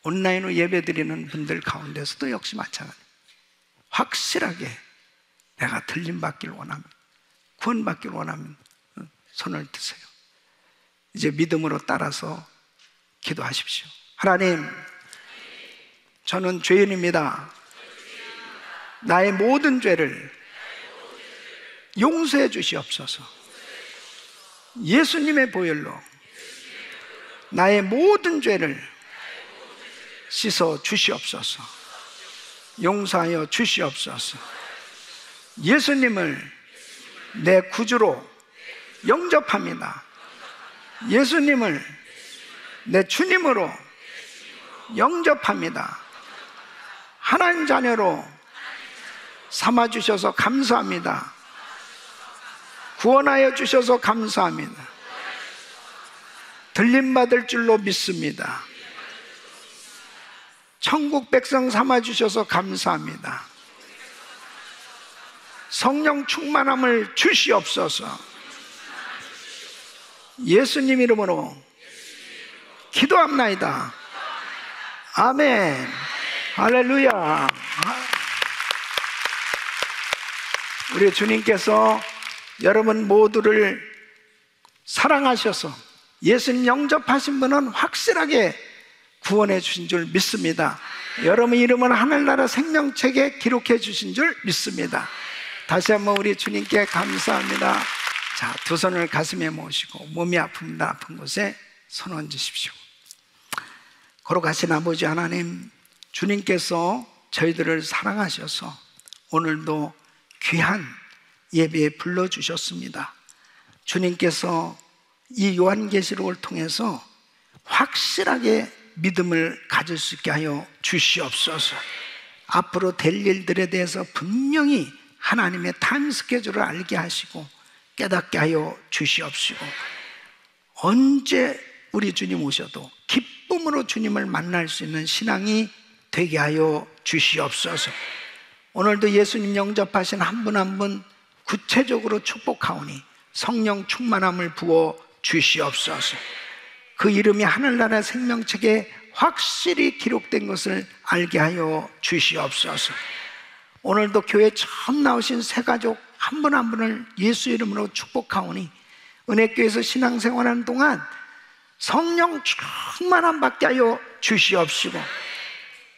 온라인으로 예배 드리는 분들 가운데서도 역시 마찬가지입니다 확실하게 내가 들림받기를 원합니다 구원받기를 원하면 손을 드세요 이제 믿음으로 따라서 기도하십시오 하나님 저는 죄인입니다 나의 모든 죄를 용서해 주시옵소서 예수님의 보혈로 나의 모든 죄를 씻어 주시옵소서 용서하여 주시옵소서 예수님을 내 구주로 영접합니다 예수님을 내 주님으로 영접합니다 하나님 자녀로 삼아주셔서 감사합니다 구원하여 주셔서 감사합니다 들림받을 줄로 믿습니다 천국 백성 삼아주셔서 감사합니다 성령 충만함을 주시옵소서 예수님 이름으로 기도합나이다 아멘 할렐루야 우리 주님께서 여러분 모두를 사랑하셔서 예수님 영접하신 분은 확실하게 구원해 주신 줄 믿습니다 여러분 이름은 하늘나라 생명책에 기록해 주신 줄 믿습니다 다시 한번 우리 주님께 감사합니다 자, 두 손을 가슴에 모으시고 몸이 아픕니다 아픈 곳에 손 얹으십시오 거룩하신 아버지 하나님 주님께서 저희들을 사랑하셔서 오늘도 귀한 예배에 불러주셨습니다. 주님께서 이 요한계시록을 통해서 확실하게 믿음을 가질 수 있게 하여 주시옵소서. 앞으로 될 일들에 대해서 분명히 하나님의 타임 스케줄을 알게 하시고 깨닫게 하여 주시옵시고, 언제 우리 주님 오셔도 기쁨으로 주님을 만날 수 있는 신앙이 되게 하여 주시옵소서. 오늘도 예수님 영접하신 한 분 한 분 구체적으로 축복하오니 성령 충만함을 부어 주시옵소서. 그 이름이 하늘나라 생명책에 확실히 기록된 것을 알게 하여 주시옵소서. 오늘도 교회 처음 나오신 새 가족 한 분 한 분을 예수 이름으로 축복하오니 은혜교회에서 신앙생활하는 동안 성령 충만함 받게 하여 주시옵시고,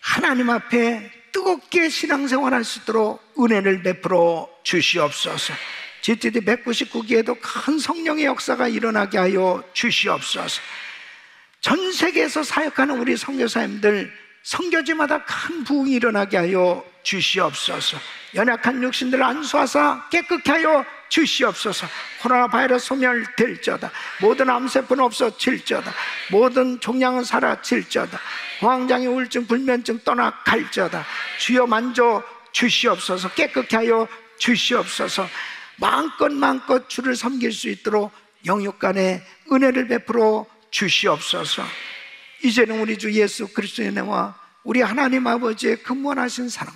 하나님 앞에 뜨겁게 신앙생활할 수 있도록 은혜를 베풀어 주시옵소서. GTD 199기에도 큰 성령의 역사가 일어나게 하여 주시옵소서. 전 세계에서 사역하는 우리 선교사님들 선교지마다 큰 부흥이 일어나게 하여 주시옵소서. 연약한 육신들을 안수하사 깨끗게 하여 주시옵소서. 코로나 바이러스 소멸될지어다. 모든 암세포는 없어질지어다. 모든 종양은 사라질지어다. 공황장애, 우울증, 불면증 떠나갈지어다. 주여 만져 주시옵소서. 깨끗게 하여 주시옵소서. 마음껏 주를 섬길 수 있도록 영육간에 은혜를 베풀어 주시옵소서. 이제는 우리 주 예수 그리스도의 은혜와 우리 하나님 아버지의 근원하신 사랑,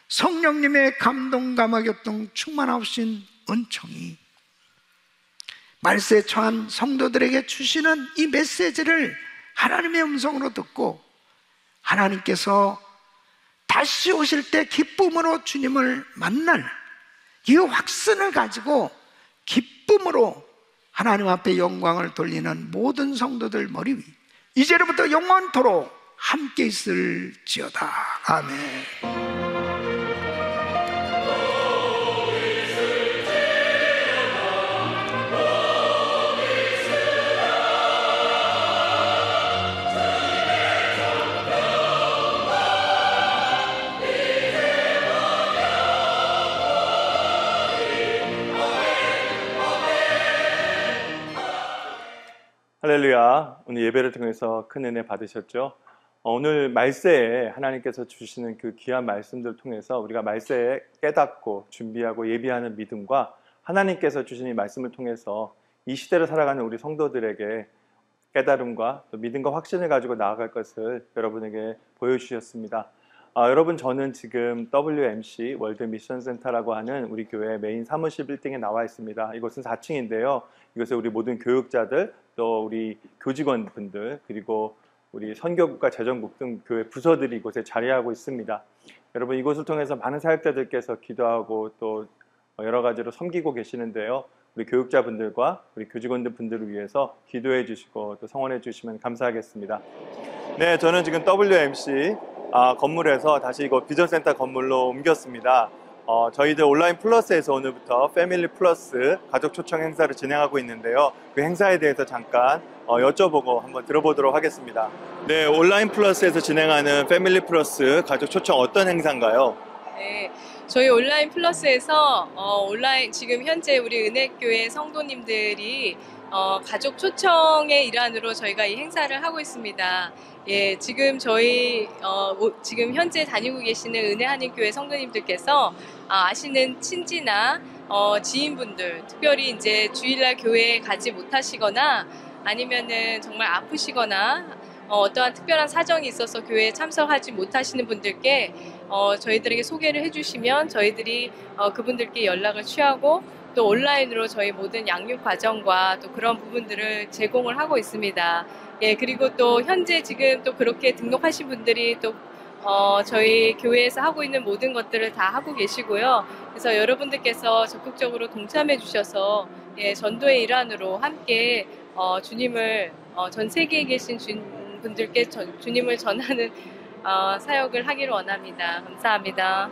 성령님의 감동 감화교통 충만하신 은총이 말세에 처한 성도들에게 주시는 이 메시지를 하나님의 음성으로 듣고 하나님께서 다시 오실 때 기쁨으로 주님을 만날 이 확신을 가지고 기쁨으로 하나님 앞에 영광을 돌리는 모든 성도들 머리 위 이제로부터 영원토록 함께 있을지어다. 아멘. 할렐루야. 오늘 예배를 통해서 큰 은혜 받으셨죠? 오늘 말세에 하나님께서 주시는 그 귀한 말씀들 통해서 우리가 말세에 깨닫고 준비하고 예비하는 믿음과 하나님께서 주신 이 말씀을 통해서 이 시대를 살아가는 우리 성도들에게 깨달음과 또 믿음과 확신을 가지고 나아갈 것을 여러분에게 보여주셨습니다. 여러분, 저는 지금 WMC 월드 미션 센터라고 하는 우리 교회 메인 사무실 빌딩에 나와 있습니다. 이곳은 4층인데요. 이곳에 우리 모든 교육자들, 또 우리 교직원분들, 그리고 우리 선교국과 재정국 등 교회 부서들이 이곳에 자리하고 있습니다. 여러분, 이곳을 통해서 많은 사역자들께서 기도하고 또 여러 가지로 섬기고 계시는데요. 우리 교육자분들과 우리 교직원들 분들을 위해서 기도해 주시고 또 성원해 주시면 감사하겠습니다. 네, 저는 지금 WMC 건물에서 다시 이거 비전센터 건물로 옮겼습니다. 저희들 온라인 플러스에서 오늘부터 패밀리 플러스 가족 초청 행사를 진행하고 있는데요. 그 행사에 대해서 잠깐 여쭤보고 한번 들어보도록 하겠습니다. 네, 온라인 플러스에서 진행하는 패밀리 플러스 가족 초청 어떤 행사인가요? 네, 저희 온라인 플러스에서 온라인 지금 현재 우리 은혜교회 성도님들이 가족 초청의 일환으로 저희가 이 행사를 하고 있습니다. 예, 지금 저희 지금 현재 다니고 계시는 은혜 한인교회 성도님들께서 아시는 친지나 지인분들, 특별히 이제 주일날 교회에 가지 못하시거나 아니면은 정말 아프시거나 어떠한 특별한 사정이 있어서 교회에 참석하지 못하시는 분들께 저희들에게 소개를 해주시면 저희들이 그분들께 연락을 취하고 또 온라인으로 저희 모든 양육 과정과 또 그런 부분들을 제공을 하고 있습니다. 예, 그리고 또 현재 지금 또 그렇게 등록하신 분들이 또 저희 교회에서 하고 있는 모든 것들을 다 하고 계시고요. 그래서 여러분들께서 적극적으로 동참해 주셔서 예, 전도의 일환으로 함께 주님을 전 세계에 계신 분들께 주님을 전하는 사역을 하기를 원합니다. 감사합니다.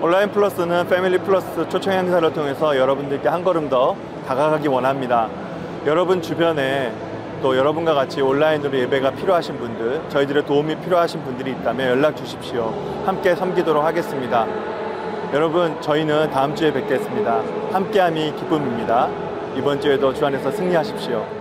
온라인 플러스는 패밀리 플러스 초청 행사를 통해서 여러분들께 한 걸음 더 다가가기 원합니다. 여러분 주변에 또 여러분과 같이 온라인으로 예배가 필요하신 분들, 저희들의 도움이 필요하신 분들이 있다면 연락 주십시오. 함께 섬기도록 하겠습니다. 여러분, 저희는 다음 주에 뵙겠습니다. 함께함이 기쁨입니다. 이번 주에도 주 안에서 승리하십시오.